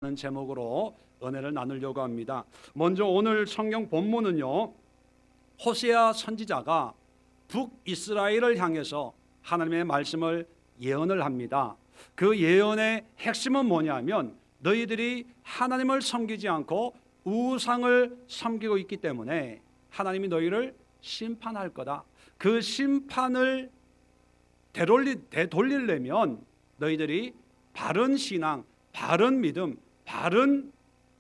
하는 제목으로 은혜를 나누려고 합니다. 먼저 오늘 성경 본문은요, 호세아 선지자가 북이스라엘을 향해서 하나님의 말씀을 예언을 합니다. 그 예언의 핵심은 뭐냐면 너희들이 하나님을 섬기지 않고 우상을 섬기고 있기 때문에 하나님이 너희를 심판할 거다. 그 심판을 되돌리려면 너희들이 바른 신앙, 바른 믿음, 바른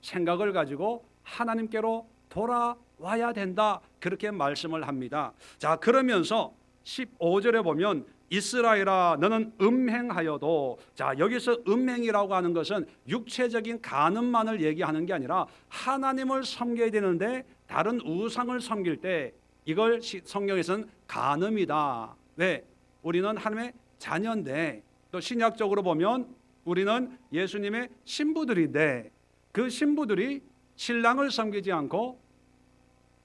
생각을 가지고 하나님께로 돌아와야 된다. 그렇게 말씀을 합니다. 자, 그러면서 15절에 보면 이스라엘아 너는 음행하여도, 자, 여기서 음행이라고 하는 것은 육체적인 간음만을 얘기하는 게 아니라 하나님을 섬겨야 되는데 다른 우상을 섬길 때 이걸 성경에서는 간음이다. 왜? 우리는 하나님의 자녀인데, 또 신약적으로 보면 우리는 예수님의 신부들인데 그 신부들이 신랑을 섬기지 않고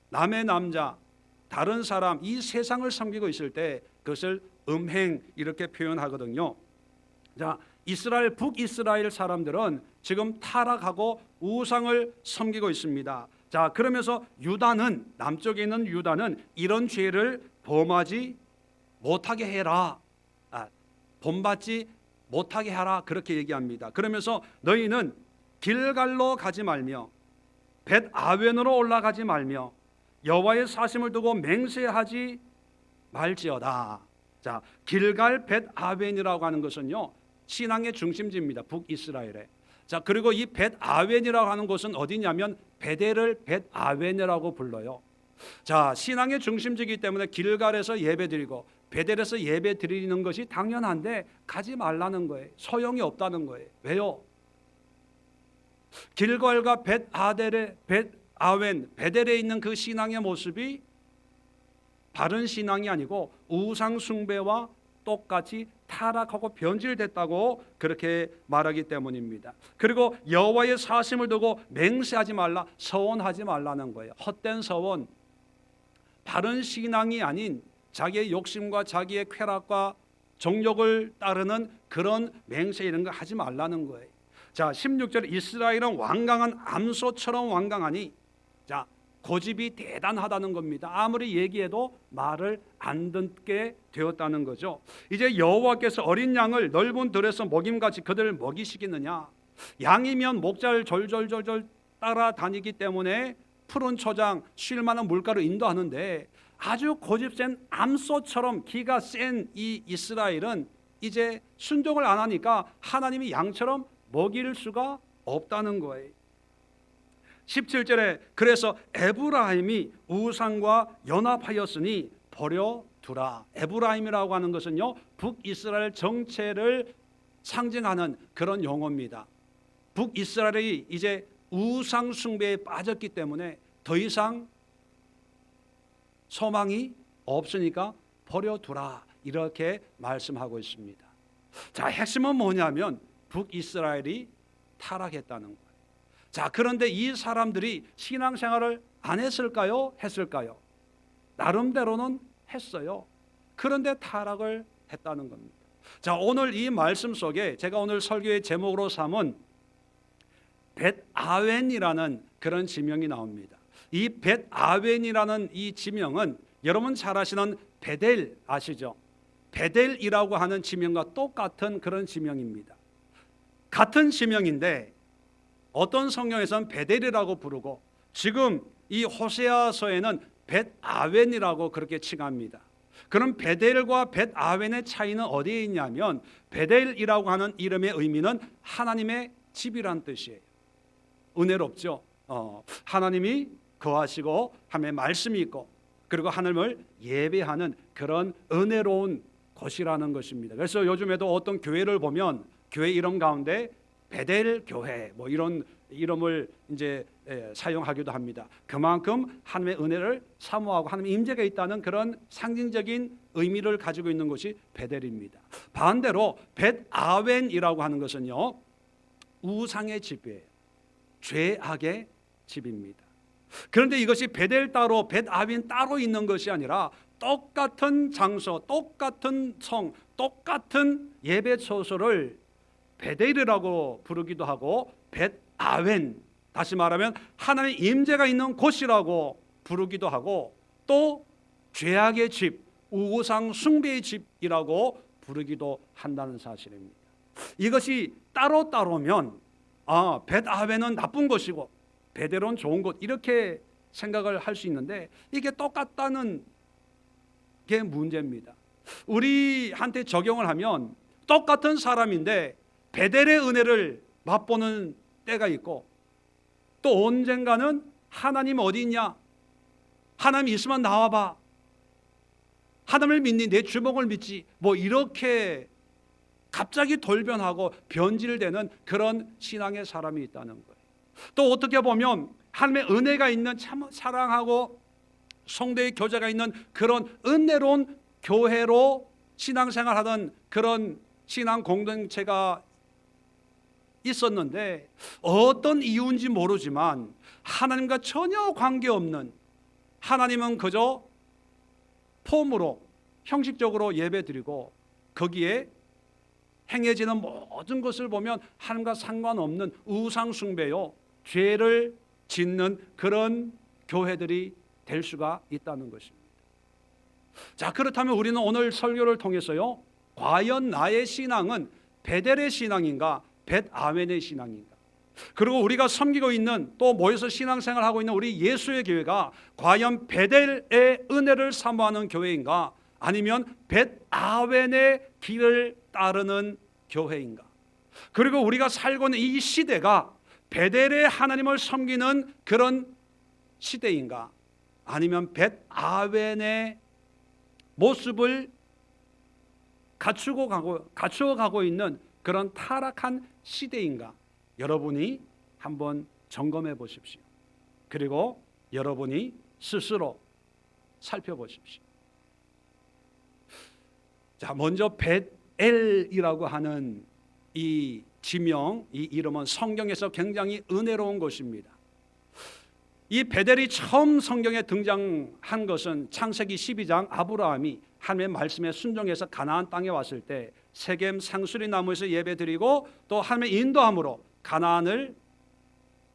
남의 남자, 다른 사람, 이 세상을 섬기고 있을 때 그것을 음행 이렇게 표현하거든요. 자, 북이스라엘 사람들은 지금 타락하고 우상을 섬기고 있습니다. 자, 그러면서 유다는, 남쪽에 있는 유다는 이런 죄를 범하지 못하게 해라, 본받지 못하게 하라, 그렇게 얘기합니다. 그러면서 너희는 길갈로 가지 말며 벳아웬으로 올라가지 말며 여호와의 사심을 두고 맹세하지 말지어다. 자, 길갈 벳아웬이라고 하는 것은요, 신앙의 중심지입니다. 북이스라엘에. 자, 그리고 이 벳아웬이라고 하는 곳은 어디냐면 베델을 벳아웬이라고 불러요. 자, 신앙의 중심지이기 때문에 길갈에서 예배드리고 베델에서 예배 드리는 것이 당연한데 가지 말라는 거예요. 소용이 없다는 거예요. 왜요? 길갈과 벳아웬, 베델에 있는 그 신앙의 모습이 바른 신앙이 아니고 우상 숭배와 똑같이 타락하고 변질됐다고 그렇게 말하기 때문입니다. 그리고 여호와의 사심을 두고 맹세하지 말라, 서원하지 말라는 거예요. 헛된 서원, 바른 신앙이 아닌 자기의 욕심과 자기의 쾌락과 정욕을 따르는 그런 맹세 이런 거 하지 말라는 거예요. 자, 16절 이스라엘은 완강한 암소처럼 완강하니, 자, 고집이 대단하다는 겁니다. 아무리 얘기해도 말을 안 듣게 되었다는 거죠. 이제 여호와께서 어린 양을 넓은 들에서 먹임같이 그들을 먹이시겠느냐? 양이면 목자를 졸졸졸졸 따라다니기 때문에 푸른 초장, 쉴 만한 물가로 인도하는데 아주 고집센 암소처럼 기가 센 이 이스라엘은 이제 순종을 안 하니까 하나님이 양처럼 먹일 수가 없다는 거예요. 17절에 그래서 에브라임이 우상과 연합하였으니 버려두라. 에브라임이라고 하는 것은요, 북이스라엘 정체를 상징하는 그런 용어입니다. 북이스라엘이 이제 우상 숭배에 빠졌기 때문에 더 이상 소망이 없으니까 버려두라, 이렇게 말씀하고 있습니다. 자, 핵심은 뭐냐면 북이스라엘이 타락했다는 거예요. 자, 그런데 이 사람들이 신앙생활을 안 했을까요? 했을까요? 나름대로는 했어요. 그런데 타락을 했다는 겁니다. 자, 오늘 이 말씀 속에 제가 오늘 설교의 제목으로 삼은 벳아웬이라는 그런 지명이 나옵니다. 이 벳아웬이라는 이 지명은 여러분 잘 아시는 베델 아시죠? 베델이라고 하는 지명과 똑같은 그런 지명입니다. 같은 지명인데 어떤 성경에서는 베델이라고 부르고 지금 이 호세아서에는 벳아웬이라고 그렇게 칭합니다. 그럼 베델과 벳아웬의 차이는 어디에 있냐면 베델이라고 하는 이름의 의미는 하나님의 집이란 뜻이에요. 은혜롭죠? 하나님이 거하시고 하나님의 말씀이 있고 그리고 하나님을 예배하는 그런 은혜로운 곳이라는 것입니다. 그래서 요즘에도 어떤 교회를 보면 교회 이름 가운데 베델 교회 뭐 이런 이름을 이제 사용하기도 합니다. 그만큼 하나님의 은혜를 사모하고 하나님의 임재가 있다는 그런 상징적인 의미를 가지고 있는 것이 베델입니다. 반대로 벳아웬이라고 하는 것은요, 우상의 집이에요. 죄악의 집입니다. 그런데 이것이 베델 따로 벳아웬 따로 있는 것이 아니라 똑같은 장소, 똑같은 성, 똑같은 예배 처소를 베델이라고 부르기도 하고 벳아웬, 다시 말하면 하나님의 임재가 있는 곳이라고 부르기도 하고, 또 죄악의 집, 우상 숭배의 집이라고 부르기도 한다는 사실입니다. 이것이 따로따로면 벳아웬은 나쁜 곳이고 베델은 좋은 곳, 이렇게 생각을 할 수 있는데, 이게 똑같다는 게 문제입니다. 우리한테 적용을 하면 똑같은 사람인데 베델의 은혜를 맛보는 때가 있고, 또 언젠가는 하나님 어디 있냐, 하나님 있으면 나와봐, 하나님을 믿니, 내 주먹을 믿지, 뭐 이렇게 갑자기 돌변하고 변질되는 그런 신앙의 사람이 있다는 거예요. 또 어떻게 보면 하나님의 은혜가 있는, 참 사랑하고 성도의 교제가 있는 그런 은혜로운 교회로 신앙생활하던 그런 신앙 공동체가 있었는데, 어떤 이유인지 모르지만 하나님과 전혀 관계없는, 하나님은 그저 폼으로 형식적으로 예배드리고 거기에 행해지는 모든 것을 보면 하나님과 상관없는 우상 숭배요, 죄를 짓는 그런 교회들이 될 수가 있다는 것입니다. 자, 그렇다면 우리는 오늘 설교를 통해서요, 과연 나의 신앙은 베델의 신앙인가, 벳아웬의 신앙인가? 그리고 우리가 섬기고 있는, 또 모여서 신앙생활하고 있는 우리 예수의 교회가 과연 베델의 은혜를 사모하는 교회인가, 아니면 벳아웬의 길을 따르는 교회인가? 그리고 우리가 살고 있는 이 시대가 베델의 하나님을 섬기는 그런 시대인가, 아니면 벳아웬의 모습을 갖추어가고 있는 그런 타락한 시대인가? 여러분이 한번 점검해 보십시오. 그리고 여러분이 스스로 살펴보십시오. 자, 먼저 벳엘이라고 하는 이 지명, 이 이름은 성경에서 굉장히 은혜로운 것입니다. 이 베델이 처음 성경에 등장한 것은 창세기 12장, 아브라함이 하나님의 말씀에 순종해서 가나안 땅에 왔을 때 세겜 상수리 나무에서 예배드리고, 또 하나님의 인도함으로 가나안을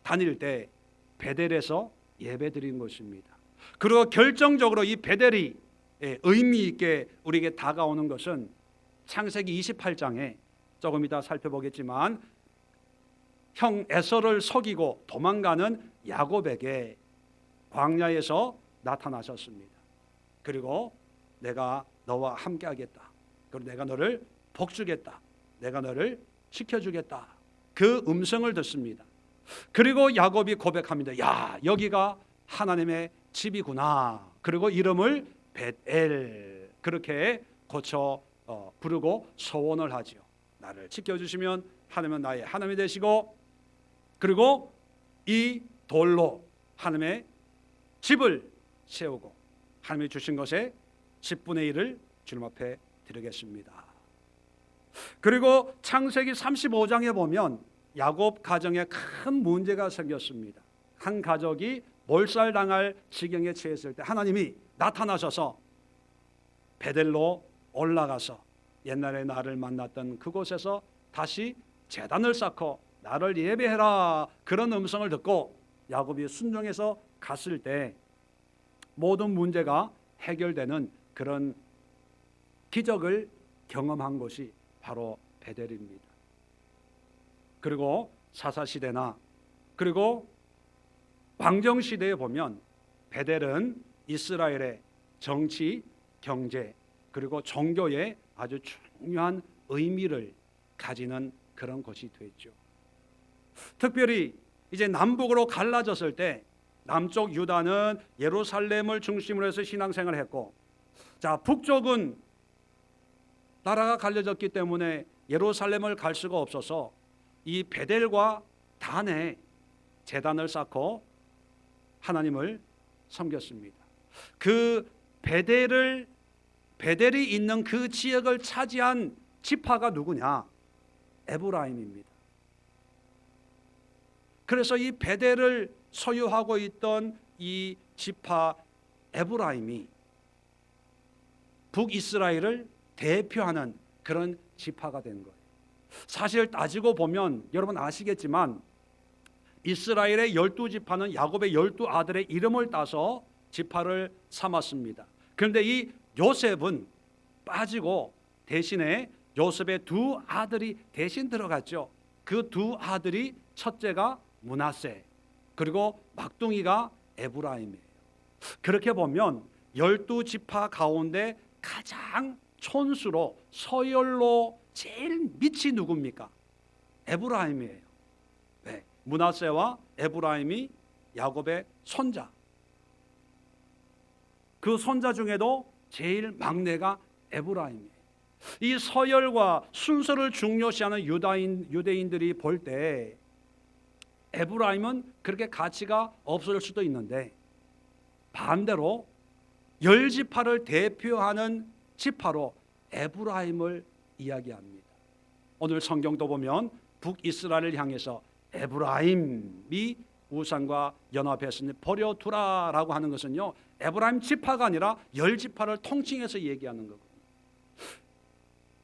다닐 때 베델에서 예배드린 것입니다. 그리고 결정적으로 이 베델이 의미 있게 우리에게 다가오는 것은 창세기 28장에 조금 이따 살펴보겠지만, 형 에서를 속이고 도망가는 야곱에게 광야에서 나타나셨습니다. 그리고 내가 너와 함께 하겠다, 그리고 내가 너를 복주겠다, 내가 너를 지켜주겠다, 그 음성을 듣습니다. 그리고 야곱이 고백합니다. 야, 여기가 하나님의 집이구나. 그리고 이름을 벳엘, 그렇게 고쳐 부르고 소원을 하지요. 나를 지켜주시면 하나님은 나의 하나님이 되시고, 그리고 이 돌로 하나님의 집을 세우고 하나님이 주신 것의 10분의 1을 주님 앞에 드리겠습니다. 그리고 창세기 35장에 보면 야곱 가정에 큰 문제가 생겼습니다. 한 가족이 몰살당할 지경에 처했을 때 하나님이 나타나셔서 베델로 올라가서 옛날에 나를 만났던 그곳에서 다시 제단을 쌓고 나를 예배해라, 그런 음성을 듣고 야곱이 순종해서 갔을 때 모든 문제가 해결되는 그런 기적을 경험한 것이 바로 베델입니다. 그리고 사사시대나 그리고 왕정시대에 보면 베델은 이스라엘의 정치, 경제, 그리고 종교에 아주 중요한 의미를 가지는 그런 것이 됐죠. 특별히 이제 남북으로 갈라졌을 때 남쪽 유다는 예루살렘을 중심으로 해서 신앙생활을 했고, 자, 북쪽은 나라가 갈려졌기 때문에 예루살렘을 갈 수가 없어서 이 베델과 단에 제단을 쌓고 하나님을 섬겼습니다. 그 베델이 있는 그 지역을 차지한 지파가 누구냐? 에브라임입니다. 그래서 이 베델을 소유하고 있던 이 지파 에브라임이 북이스라엘을 대표하는 그런 지파가 된 거예요. 사실 따지고 보면 여러분 아시겠지만 이스라엘의 12지파는 야곱의 12아들의 이름을 따서 지파를 삼았습니다. 그런데 이 요셉은 빠지고 대신에 요셉의 두 아들이 대신 들어갔죠. 그 두 아들이 첫째가 므낫세, 그리고 막둥이가 에브라임이에요. 그렇게 보면 12지파 가운데 가장 촌수로 서열로 제일 밑이 누굽니까? 에브라임이에요. 네, 므낫세와 에브라임이 야곱의 손자. 그 손자 중에도 제일 막내가 에브라임이에요. 이 서열과 순서를 중요시하는 유대인들이 볼 때 에브라임은 그렇게 가치가 없을 수도 있는데, 반대로 10지파를 대표하는 지파로 에브라임을 이야기합니다. 오늘 성경도 보면 북이스라엘을 향해서 에브라임이 우상과 연합했으니 버려두라라고 하는 것은요, 에브라임 지파가 아니라 10지파를 통칭해서 얘기하는 거거든요.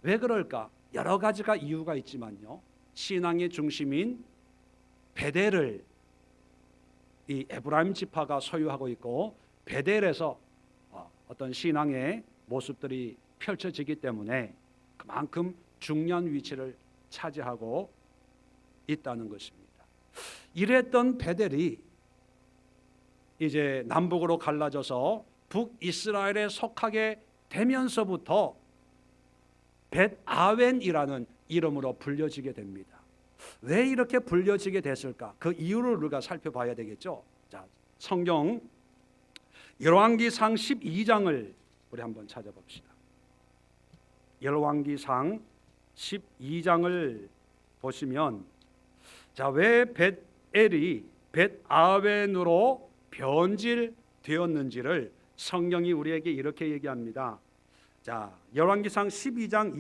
왜 그럴까? 여러 가지가 이유가 있지만요, 신앙의 중심인 베델을 이 에브라임 지파가 소유하고 있고, 베델에서 어떤 신앙의 모습들이 펼쳐지기 때문에 그만큼 중요한 위치를 차지하고 있다는 것입니다. 이랬던 베델이 이제 남북으로 갈라져서 북이스라엘에 속하게 되면서부터 벳아웬이라는 이름으로 불려지게 됩니다. 왜 이렇게 불려지게 됐을까? 그 이유를 우리가 살펴봐야 되겠죠. 자, 성경 열왕기상 12장을 우리 한번 찾아봅시다. 열왕기상 12장을 보시면, 자, 왜 벳엘이 벳아웬으로 변질되었는지를 성경이 우리에게 이렇게 얘기합니다. 자, 열왕기상 12장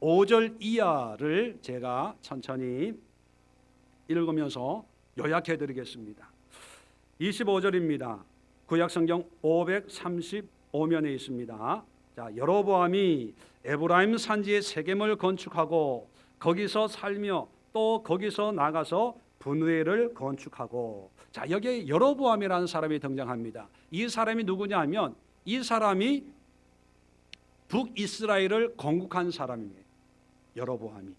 25절 이하를 제가 천천히 읽으면서 요약해 드리겠습니다. 25절입니다. 구약성경 535면에 있습니다. 자, 여로보암이 에브라임 산지에 세겜을 건축하고 거기서 살며 또 거기서 나가서 분회를 건축하고, 자, 여기에 여로보암이라는 사람이 등장합니다. 이 사람이 누구냐 하면 이 사람이 북이스라엘을 건국한 사람이에요. 여로보암이.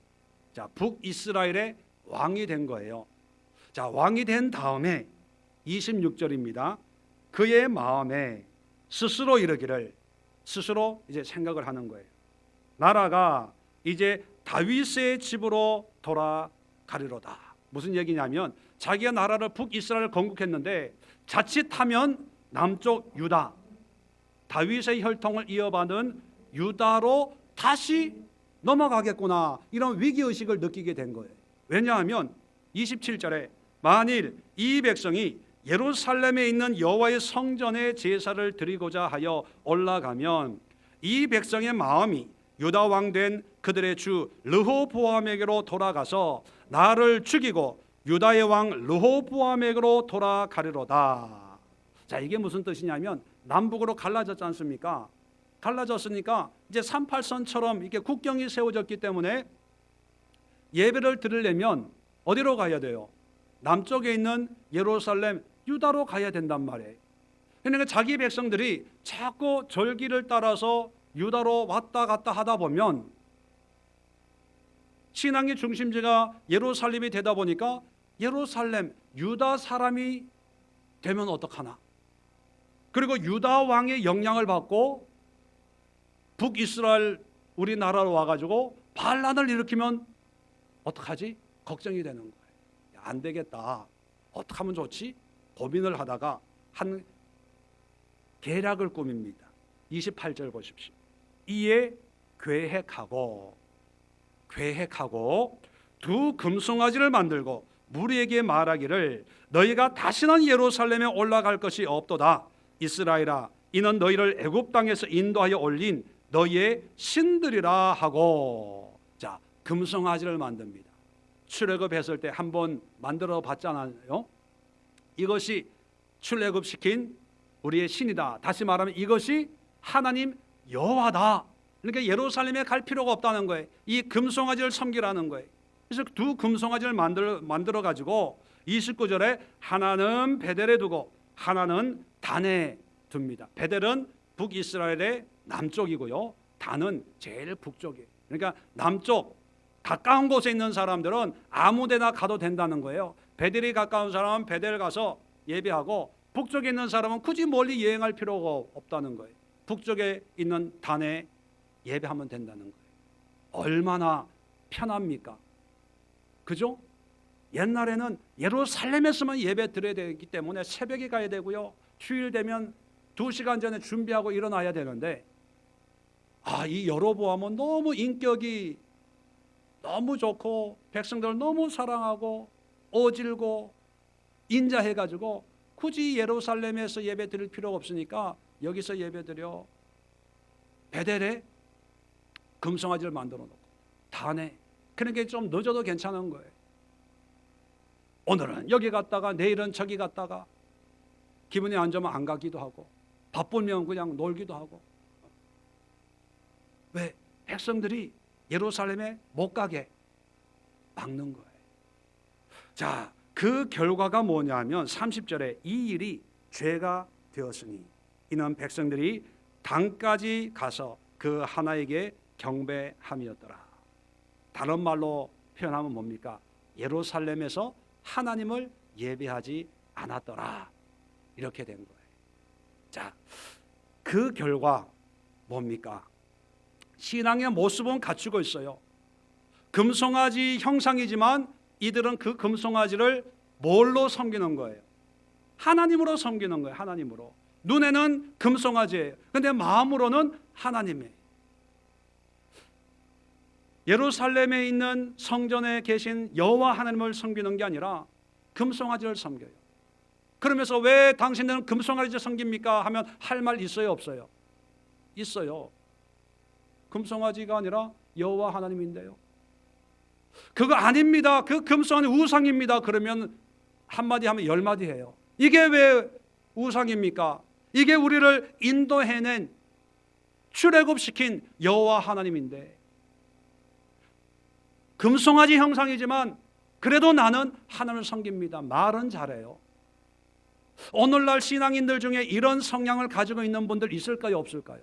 자, 북이스라엘의 왕이 된 거예요. 자, 왕이 된 다음에 26절입니다. 그의 마음에 스스로 이르기를, 스스로 이제 생각을 하는 거예요. 나라가 이제 다윗의 집으로 돌아가리로다. 무슨 얘기냐면 자기가 나라를 북이스라엘을 건국했는데 자칫하면 남쪽 유다, 다윗의 혈통을 이어받은 유다로 다시 넘어가겠구나, 이런 위기의식을 느끼게 된 거예요. 왜냐하면 27절에 만일 이 백성이 예루살렘에 있는 여호와의 성전에 제사를 드리고자 하여 올라가면 이 백성의 마음이 유다 왕 된 그들의 주 르호보암에게로 돌아가서 나를 죽이고 유다의 왕 르호보암에게로 돌아가리로다. 자, 이게 무슨 뜻이냐면 남북으로 갈라졌지 않습니까? 갈라졌으니까 이제 38선처럼 이렇게 국경이 세워졌기 때문에 예배를 드리려면 어디로 가야 돼요? 남쪽에 있는 예루살렘 유다로 가야 된단 말이에요. 그러니까 자기 백성들이 자꾸 절기를 따라서 유다로 왔다 갔다 하다 보면 신앙의 중심지가 예루살렘이 되다 보니까 예루살렘 유다 사람이 되면 어떡하나? 그리고 유다 왕의 영향을 받고 북이스라엘 우리나라로 와가지고 반란을 일으키면 어떡하지? 걱정이 되는 거예요. 안 되겠다. 어떻게 하면 좋지? 고민을 하다가 한 계략을 꾸밉니다. 28절 보십시오. 이에 계획하고 두 금송아지를 만들고 무리에게 말하기를 너희가 다시는 예루살렘에 올라갈 것이 없도다. 이스라엘아, 이는 너희를 애굽 땅에서 인도하여 올린 너희의 신들이라 하고, 자, 금송아지를 만듭니다. 출애굽했을 때 한번 만들어 봤잖아요. 이것이 출애굽시킨 우리의 신이다. 다시 말하면 이것이 하나님 여호와다. 그러니까 예루살렘에 갈 필요가 없다는 거예요. 이 금송아지를 섬기라는 거예요. 그래서 두 금송아지를 만들어 가지고 29절에 하나는 베델에 두고 하나는 단에 둡니다. 베델은 북이스라엘의 남쪽이고요, 단은 제일 북쪽이에요. 그러니까 남쪽 가까운 곳에 있는 사람들은 아무 데나 가도 된다는 거예요. 베델이 가까운 사람은 베델 가서 예배하고, 북쪽에 있는 사람은 굳이 멀리 여행할 필요가 없다는 거예요. 북쪽에 있는 단에 예배하면 된다는 거예요. 얼마나 편합니까? 그죠? 옛날에는 예루살렘에서만 예배 드려야 되기 때문에 새벽에 가야 되고요, 휴일 되면 2시간 전에 준비하고 일어나야 되는데, 이 여로보암은 너무 인격이 너무 좋고 백성들을 너무 사랑하고 어질고 인자해가지고 굳이 예루살렘에서 예배 드릴 필요가 없으니까 여기서 예배 드려. 베델에 금송아지를 만들어 놓고 단에, 그러니까 좀 늦어도 괜찮은 거예요. 오늘은 여기 갔다가 내일은 저기 갔다가, 기분이 안 좋으면 안 가기도 하고, 바쁘면 그냥 놀기도 하고. 왜? 백성들이 예루살렘에 못 가게 막는 거예요. 자, 그 결과가 뭐냐면 30절에 이 일이 죄가 되었으니 이는 백성들이 단까지 가서 그 하나에게 경배함이었더라. 다른 말로 표현하면 뭡니까? 예루살렘에서 하나님을 예배하지 않았더라. 이렇게 된 거예요. 자, 그 결과 뭡니까? 신앙의 모습은 갖추고 있어요. 금송아지 형상이지만 이들은 그 금송아지를 뭘로 섬기는 거예요? 하나님으로 섬기는 거예요. 하나님으로. 눈에는 금송아지예요. 그런데 마음으로는 하나님이에요. 예루살렘에 있는 성전에 계신 여호와 하나님을 섬기는 게 아니라 금송아지를 섬겨요. 그러면서 왜 당신들은 금송아지를 섬깁니까? 하면 할 말 있어요, 없어요? 있어요. 금송아지가 아니라 여호와 하나님인데요. 그거 아닙니다. 그 금송아지 우상입니다. 그러면 한마디 하면 10마디 해요. 이게 왜 우상입니까? 이게 우리를 인도해낸, 출애굽시킨 여호와 하나님인데, 금송아지 형상이지만 그래도 나는 하나님을 섬깁니다. 말은 잘해요. 오늘날 신앙인들 중에 이런 성향을 가지고 있는 분들 있을까요, 없을까요?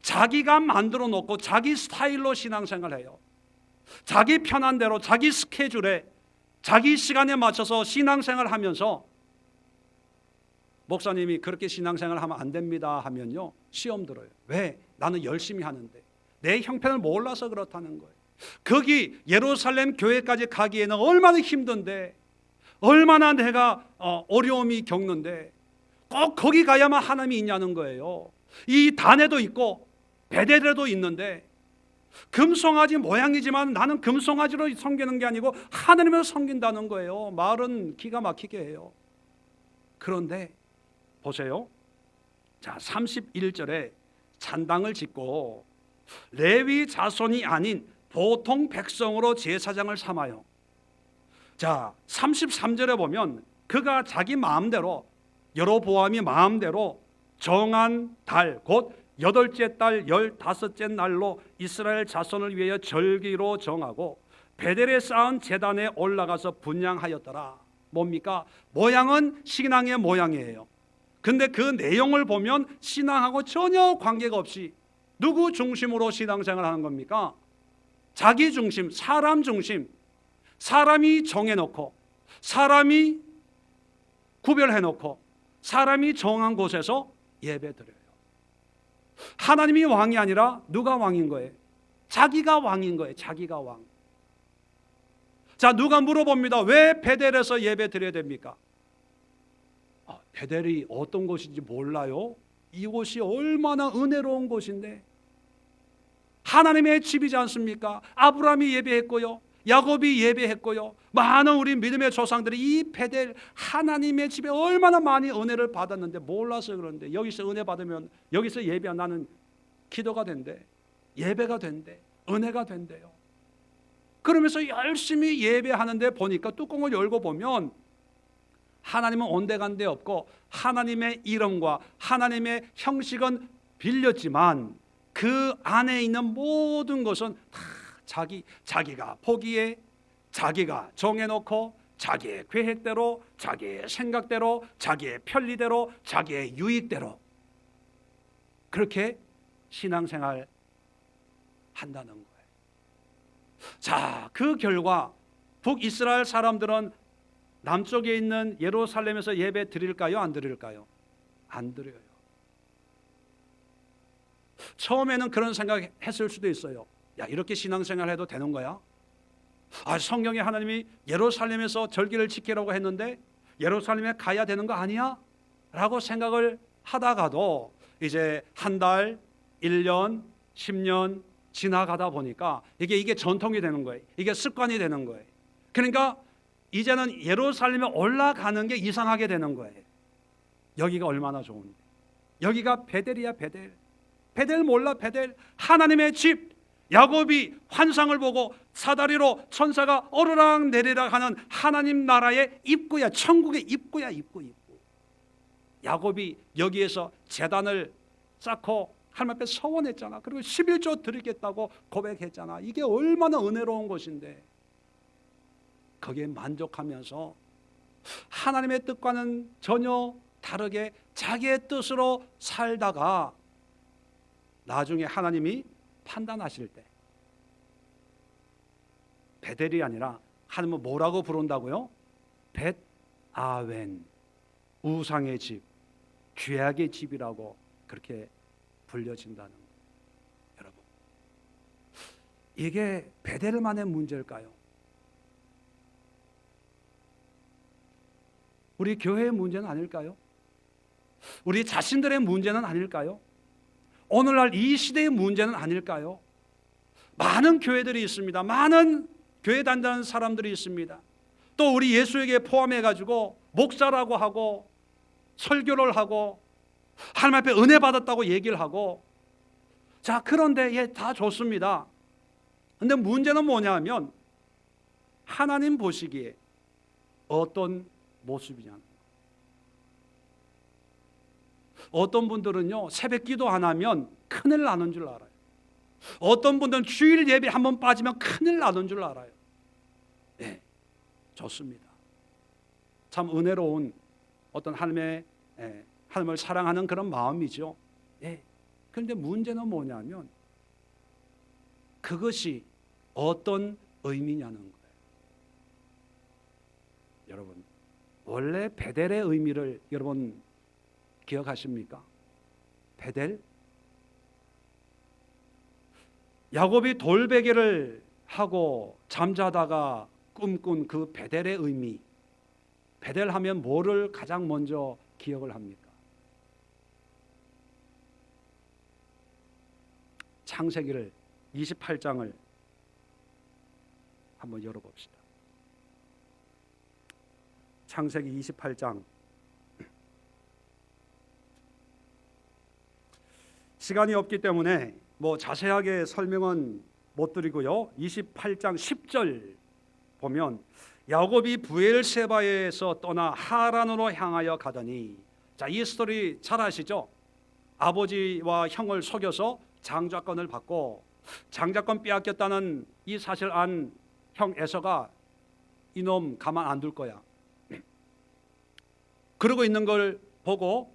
자기가 만들어 놓고 자기 스타일로 신앙생활을 해요. 자기 편한 대로 자기 스케줄에 자기 시간에 맞춰서 신앙생활을 하면서, 목사님이 그렇게 신앙생활을 하면 안 됩니다 하면요, 시험 들어요. 왜? 나는 열심히 하는데. 내 형편을 몰라서 그렇다는 거예요. 거기 예루살렘 교회까지 가기에는 얼마나 힘든데, 얼마나 내가 어려움이 겪는데 꼭 거기 가야만 하나님이 있냐는 거예요. 이 단에도 있고 베델에도 있는데, 금송아지 모양이지만 나는 금송아지로 섬기는 게 아니고 하나님을 섬긴다는 거예요. 말은 기가 막히게 해요. 그런데 보세요. 자, 31절에 찬당을 짓고 레위 자손이 아닌 보통 백성으로 제사장을 삼아요. 자, 33절에 보면 그가 자기 마음대로, 여로보암이 마음대로 정한 달, 곧 8째 달 15째 날로 이스라엘 자손을 위하여 절기로 정하고 베델에 쌓은 제단에 올라가서 분향하였더라. 뭡니까? 모양은 신앙의 모양이에요. 근데 그 내용을 보면 신앙하고 전혀 관계가 없이 누구 중심으로 신앙생활을 하는 겁니까? 자기 중심, 사람 중심. 사람이 정해놓고, 사람이 구별해놓고, 사람이 정한 곳에서 예배드려요. 하나님이 왕이 아니라 누가 왕인 거예요? 자기가 왕인 거예요. 자기가 왕. 자, 누가 물어봅니다. 왜 베델에서 예배드려야 됩니까? 베델이 어떤 곳인지 몰라요? 이곳이 얼마나 은혜로운 곳인데, 하나님의 집이지 않습니까? 아브라함이 예배했고요, 야곱이 예배했고요, 많은 우리 믿음의 조상들이 이 베델 하나님의 집에 얼마나 많이 은혜를 받았는데 몰라서 그런데, 여기서 은혜 받으면 여기서 예배한 나는 기도가 된대, 예배가 된대, 은혜가 된대요. 그러면서 열심히 예배하는데 보니까 뚜껑을 열고 보면 하나님은 온데간데 없고 하나님의 이름과 하나님의 형식은 빌렸지만 그 안에 있는 모든 것은 다 자기가 포기해, 자기가 정해놓고, 자기의 계획대로, 자기의 생각대로, 자기의 편리대로, 자기의 유익대로 그렇게 신앙생활 한다는 거예요. 자, 그 결과 북이스라엘 사람들은 남쪽에 있는 예루살렘에서 예배 드릴까요? 안 드릴까요? 안 드려요. 처음에는 그런 생각했을 수도 있어요. 야, 이렇게 신앙생활 해도 되는 거야? 아, 성경에 하나님이 예루살렘에서 절기를 지키라고 했는데 예루살렘에 가야 되는 거 아니야? 라고 생각을 하다가도 이제 한 달, 1년, 10년 지나가다 보니까 이게 전통이 되는 거예요. 이게 습관이 되는 거예요. 그러니까 이제는 예루살렘에 올라가는 게 이상하게 되는 거예요. 여기가 얼마나 좋은데. 여기가 베델이야, 베델. 베델 몰라, 베델. 하나님의 집. 야곱이 환상을 보고 사다리로 천사가 오르락 내리락 하는 하나님 나라의 입구야. 천국의 입구야, 입구. 야곱이 여기에서 제단을 쌓고 하나님 앞에 서원했잖아. 그리고 11조 드리겠다고 고백했잖아. 이게 얼마나 은혜로운 것인데 거기에 만족하면서 하나님의 뜻과는 전혀 다르게 자기의 뜻으로 살다가 나중에 하나님이 판단하실 때 베델이 아니라 하나님은 뭐라고 부른다고요? 벳아웬, 우상의 집, 죄악의 집이라고 그렇게 불려진다는 거예요. 여러분, 이게 베델만의 문제일까요? 우리 교회의 문제는 아닐까요? 우리 자신들의 문제는 아닐까요? 오늘날 이 시대의 문제는 아닐까요? 많은 교회들이 있습니다. 많은 교회 다니는 사람들이 있습니다. 또 우리 예수에게 포함해가지고 목사라고 하고 설교를 하고 하나님 앞에 은혜 받았다고 얘기를 하고, 자, 그런데 예, 다 좋습니다. 근데 문제는 뭐냐면 하나님 보시기에 어떤 모습이냐는 거예요. 어떤 분들은요 새벽 기도 안 하면 큰일 나는 줄 알아요. 어떤 분들은 주일 예배 한번 빠지면 큰일 나는 줄 알아요. 네, 좋습니다. 참 은혜로운 어떤 하나님의 하나님을 사랑하는 그런 마음이죠. 예. 그런데 문제는 뭐냐면 그것이 어떤 의미냐는 거예요. 여러분, 원래 베델의 의미를 여러분 기억하십니까? 베델? 야곱이 돌베개를 하고 잠자다가 꿈꾼 그 베델의 의미. 베델 하면 뭐를 가장 먼저 기억을 합니까? 창세기를 28장을 한번 열어봅시다. 창세기 28장. 시간이 없기 때문에 뭐 자세하게 설명은 못 드리고요. 28장 10절 보면 야곱이 브엘세바에서 떠나 하란으로 향하여 가더니, 자, 이 스토리 잘 아시죠? 아버지와 형을 속여서 장자권을 받고 장자권 빼앗겼다는 이 사실 안 형 에서가 이놈 가만 안 둘 거야. 그러고 있는 걸 보고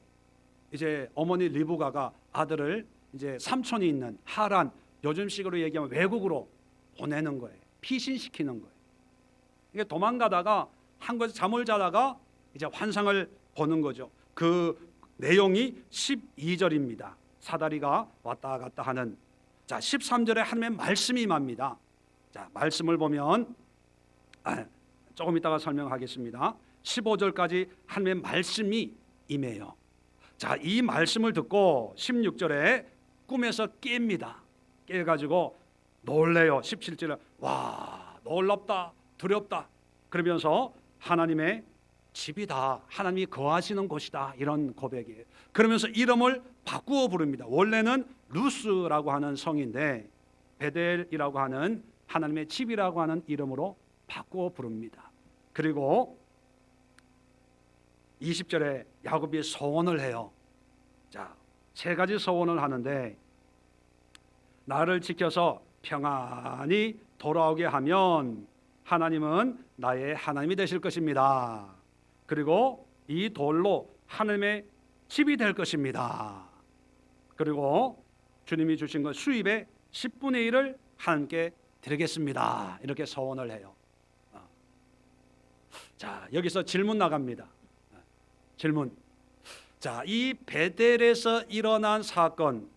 이제 어머니 리브가가 아들을 이제 삼촌이 있는 하란, 요즘식으로 얘기하면 외국으로 보내는 거예요. 피신시키는 거예요. 이게 도망가다가 한 곳에 잠을 자다가 이제 환상을 보는 거죠. 그 내용이 12절입니다. 사다리가 왔다 갔다 하는. 자, 13절에 하나님의 말씀이 임합니다. 자, 말씀을 보면 조금 이따가 설명하겠습니다. 15절까지 하나님의 말씀이 임해요. 자, 이 말씀을 듣고 16절에 꿈에서 깹니다. 깨가지고 놀래요. 17절에 와, 놀랍다, 두렵다. 그러면서 하나님의 집이다, 하나님이 거하시는 곳이다, 이런 고백이에요. 그러면서 이름을 바꾸어 부릅니다. 원래는 루스라고 하는 성인데 베델이라고 하는 하나님의 집이라고 하는 이름으로 바꾸어 부릅니다. 그리고 20절에 야곱이 소원을 해요. 자, 세 가지 소원을 하는데, 나를 지켜서 평안히 돌아오게 하면 하나님은 나의 하나님이 되실 것입니다. 그리고 이 돌로 하나님의 집이 될 것입니다. 그리고 주님이 주신 것 수입의 10분의 1을 하나님께 드리겠습니다. 이렇게 서원을 해요. 자, 여기서 질문 나갑니다. 질문. 자, 이 베델에서 일어난 사건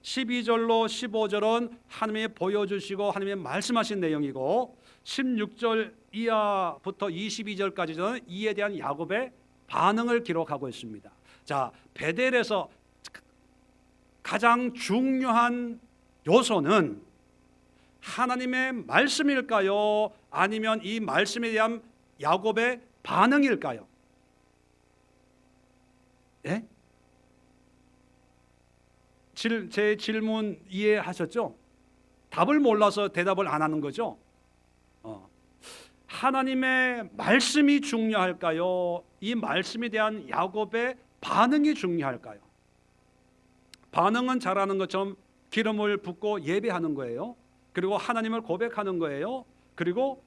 12절로 15절은 하나님이 보여주시고 하나님이 말씀하신 내용이고 16절 이하부터 22절까지는 이에 대한 야곱의 반응을 기록하고 있습니다. 자, 베델에서 가장 중요한 요소는 하나님의 말씀일까요? 아니면 이 말씀에 대한 야곱의 반응일까요? 예? 제 질문 이해하셨죠? 답을 몰라서 대답을 안 하는 거죠? 하나님의 말씀이 중요할까요? 이 말씀에 대한 야곱의 반응이 중요할까요? 반응은 잘하는 것처럼 기름을 붓고 예배하는 거예요. 그리고 하나님을 고백하는 거예요. 그리고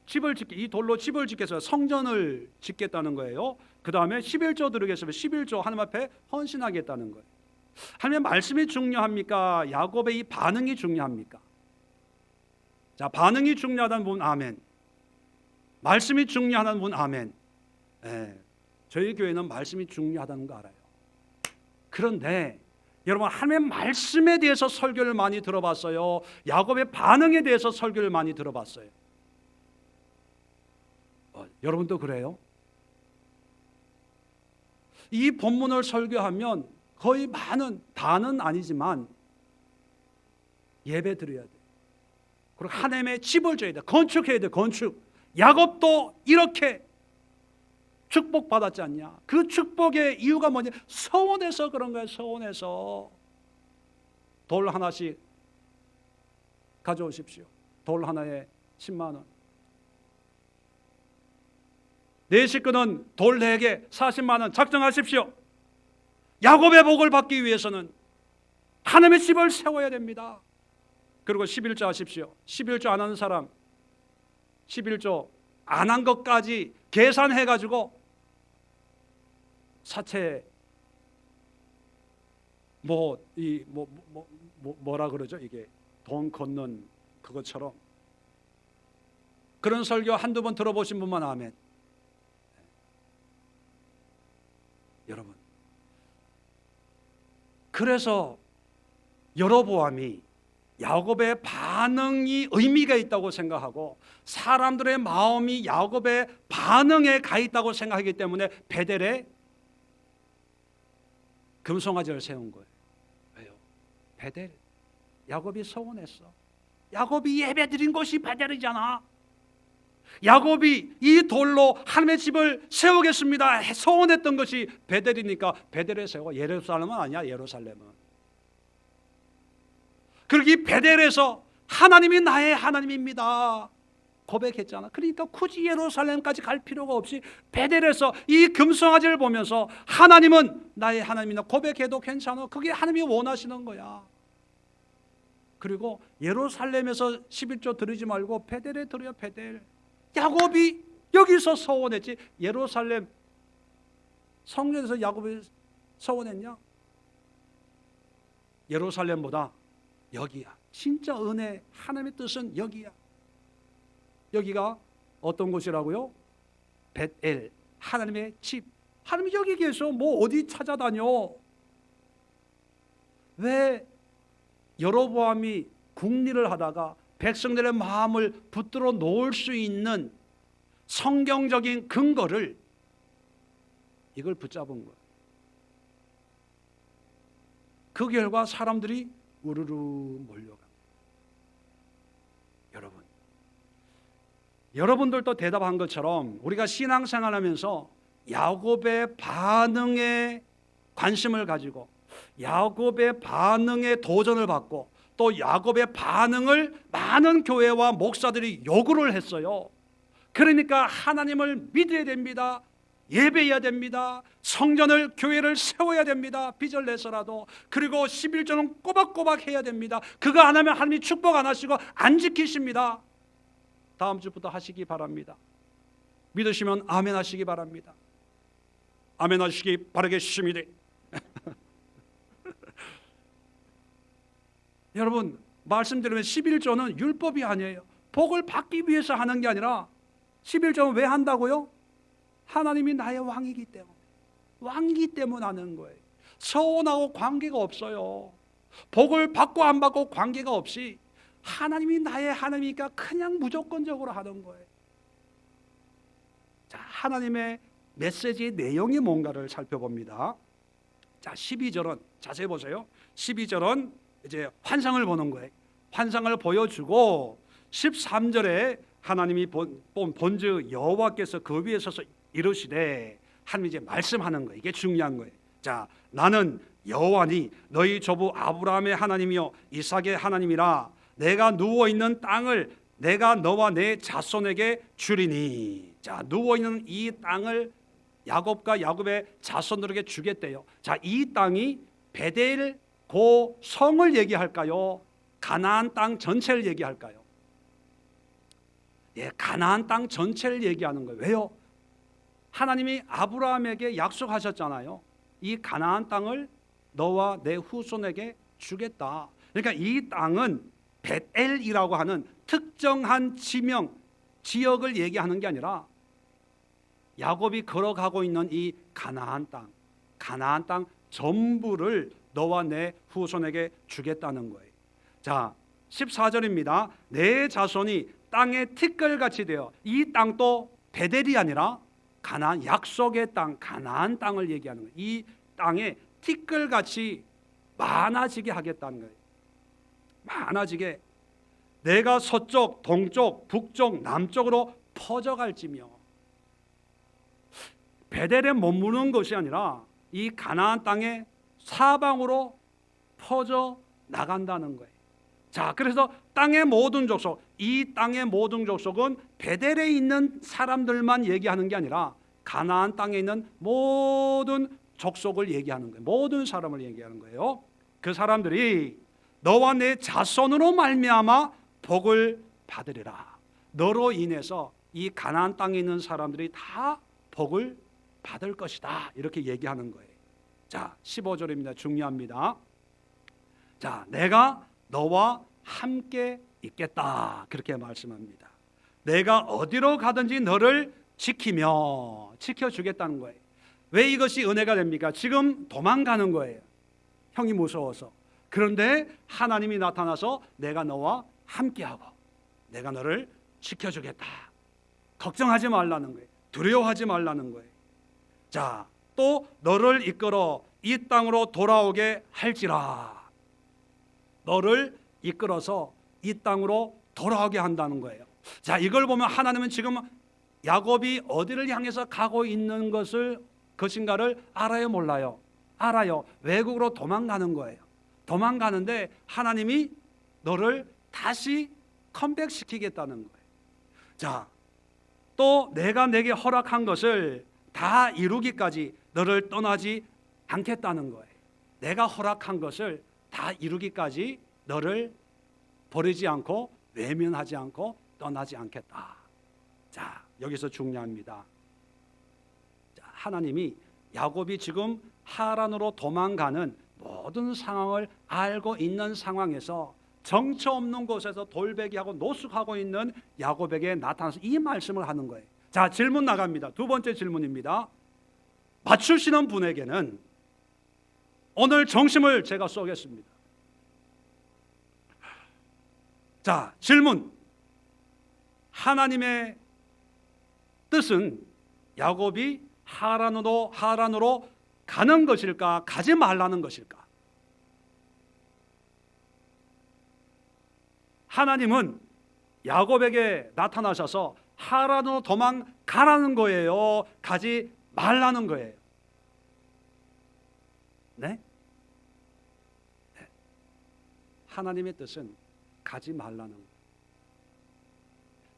이 돌로 집을 짓겠어요. 성전을 짓겠다는 거예요. 그 다음에 11조 드리겠습니다. 11조 하나님 앞에 헌신하겠다는 거예요. 하나님의 말씀이 중요합니까? 야곱의 이 반응이 중요합니까? 자, 반응이 중요하다는 분 아멘. 말씀이 중요하다는 분 아멘. 저희 교회는 말씀이 중요하다는 거 알아요. 그런데 여러분, 하나님의 말씀에 대해서 설교를 많이 들어봤어요? 야곱의 반응에 대해서 설교를 많이 들어봤어요? 여러분도 그래요? 이 본문을 설교하면 거의 많은, 다는 아니지만 예배 드려야 돼. 그리고 하나님의 집을 줘야 돼. 건축해야 돼. 건축. 야곱도 이렇게 축복받았지 않냐? 그 축복의 이유가 뭐냐? 서원해서 그런 거예요. 서원해서. 돌 하나씩 가져오십시오. 돌 하나에 10만 원. 내 식구는 돌 4개 40만 원 작정하십시오. 야곱의 복을 받기 위해서는 하나님의 집을 세워야 됩니다. 그리고 11조 하십시오. 11조 안 하는 사람, 11조 안 한 것까지 계산해가지고 사채 뭐라 그러죠? 이게 돈 걷는 그것처럼 그런 설교 한두 번 들어보신 분만 아멘. 여러분, 그래서 여로보암이 야곱의 반응이 의미가 있다고 생각하고 사람들의 마음이 야곱의 반응에 가 있다고 생각하기 때문에 베델에 금송아지를 세운 거예요. 왜요? 베델, 야곱이 서원했어. 야곱이 예배드린 곳이 베델이잖아. 야곱이 이 돌로 하나님의 집을 세우겠습니다 서원했던 것이 베델이니까 베델에 세워. 예루살렘은 아니야. 예루살렘은. 그리고 이 베델에서 하나님이 나의 하나님입니다 고백했잖아. 그러니까 굳이 예루살렘까지 갈 필요가 없이 베델에서 이 금송아지를 보면서 하나님은 나의 하나님이다 고백해도 괜찮아. 그게 하나님이 원하시는 거야. 그리고 예루살렘에서 11조 드리지 말고 베델에 드려요. 베델. 야곱이 여기서 서원했지. 예루살렘 성전에서 야곱이 서원했냐? 예루살렘보다 여기야. 진짜 은혜, 하나님의 뜻은 여기야. 여기가 어떤 곳이라고요? 벳엘, 하나님의 집. 하나님이 여기 계셔. 뭐 어디 찾아다녀? 왜 여로보암이 국리를 하다가 백성들의 마음을 붙들어 놓을 수 있는 성경적인 근거를 이걸 붙잡은 거예요. 그 결과 사람들이 우르르 몰려갑니다. 여러분들도 대답한 것처럼 우리가 신앙생활하면서 야곱의 반응에 관심을 가지고 야곱의 반응에 도전을 받고 또 야곱의 반응을 많은 교회와 목사들이 요구를 했어요. 그러니까 하나님을 믿어야 됩니다. 예배해야 됩니다. 성전을, 교회를 세워야 됩니다. 빚을 내서라도. 그리고 11조는 꼬박꼬박 해야 됩니다. 그거 안 하면 하나님이 축복 안 하시고 안 지키십니다. 다음 주부터 하시기 바랍니다. 믿으시면 아멘 하시기 바랍니다. 아멘 하시기 바라겠습니다. 여러분, 말씀드리면 11조는 율법이 아니에요. 복을 받기 위해서 하는 게 아니라 11조는 왜 한다고요? 하나님이 나의 왕이기 때문에, 왕이기 때문에 하는 거예요. 서원하고 관계가 없어요. 복을 받고 안 받고 관계가 없이 하나님이 나의 하나님이니까 그냥 무조건적으로 하는 거예요. 자, 하나님의 메시지의 내용이 뭔가를 살펴봅니다. 자, 12절은 자세히 보세요. 12절은 이제 환상을 보는 거예요. 환상을 보여주고 13절에 하나님이 본즉 여호와께서 그 위에 서서 이르시되, 하나님이 이제 말씀하는 거예요. 이게 중요한 거예요. 자, 나는 여호와니 너희 조부 아브라함의 하나님이요 이삭의 하나님이라. 내가 누워 있는 땅을 내가 너와 내 자손에게 주리니. 자, 누워 있는 이 땅을 야곱과 야곱의 자손들에게 주겠대요. 자, 이 땅이 베델 그 성을 얘기할까요? 가나안 땅 전체를 얘기할까요? 예, 가나안 땅 전체를 얘기하는 거예요. 왜요? 하나님이 아브라함에게 약속하셨잖아요. 이 가나안 땅을 너와 내 후손에게 주겠다. 그러니까 이 땅은 베델이라고 하는 특정한 지명, 지역을 얘기하는 게 아니라 야곱이 걸어가고 있는 이 가나안 땅 전부를 너와 내 후손에게 주겠다는 거예요. 자, 14절입니다. 내 자손이 땅의 티끌같이 되어, 이 땅도 베델이 아니라 가나안, 약속의 땅, 가나안 땅을 얘기하는 거예요. 이 땅에 티끌같이 많아지게 하겠다는 거예요. 많아지게. 내가 서쪽, 동쪽, 북쪽, 남쪽으로 퍼져갈지며. 베델에 머무는 것이 아니라 이 가나안 땅에 사방으로 퍼져 나간다는 거예요. 자, 그래서 땅의 모든 족속, 이 땅의 모든 족속은 베델에 있는 사람들만 얘기하는 게 아니라 가나안 땅에 있는 모든 족속을 얘기하는 거예요. 모든 사람을 얘기하는 거예요. 그 사람들이 너와 내 자손으로 말미암아 복을 받으리라. 너로 인해서 이 가나안 땅에 있는 사람들이 다 복을 받을 것이다. 이렇게 얘기하는 거예요. 자, 15절입니다. 중요합니다. 자, 내가 너와 함께 있겠다. 그렇게 말씀합니다. 내가 어디로 가든지 너를 지켜주겠다는 거예요. 왜 이것이 은혜가 됩니까? 지금 도망가는 거예요. 형이 무서워서. 그런데 하나님이 나타나서 내가 너와 함께하고 내가 너를 지켜주겠다. 걱정하지 말라는 거예요. 두려워하지 말라는 거예요. 자, 또 너를 이끌어 이 땅으로 돌아오게 할지라. 너를 이끌어서 이 땅으로 돌아오게 한다는 거예요. 자, 이걸 보면 하나님은 지금 야곱이 어디를 향해서 가고 있는 것인가를 알아요, 몰라요? 알아요. 외국으로 도망가는 거예요. 도망가는데 하나님이 너를 다시 컴백시키겠다는 거예요. 자, 또 내가 내게 허락한 것을 다 이루기까지 너를 떠나지 않겠다는 거예요. 내가 허락한 것을 다 이루기까지 너를 버리지 않고 외면하지 않고 떠나지 않겠다. 자, 여기서 중요합니다. 자, 하나님이 야곱이 지금 하란으로 도망가는 모든 상황을 알고 있는 상황에서 정처 없는 곳에서 돌베기하고 노숙하고 있는 야곱에게 나타나서 이 말씀을 하는 거예요. 자, 질문 나갑니다. 두 번째 질문입니다. 맞추시는 분에게는 오늘 정심을 제가 쏘겠습니다. 자, 질문. 하나님의 뜻은 야곱이 하란으로 가는 것일까, 가지 말라는 것일까? 하나님은 야곱에게 나타나셔서 하란으로 도망가라는 거예요? 가지 말라는 거예요? 네? 네. 하나님의 뜻은 가지 말라는 거예요.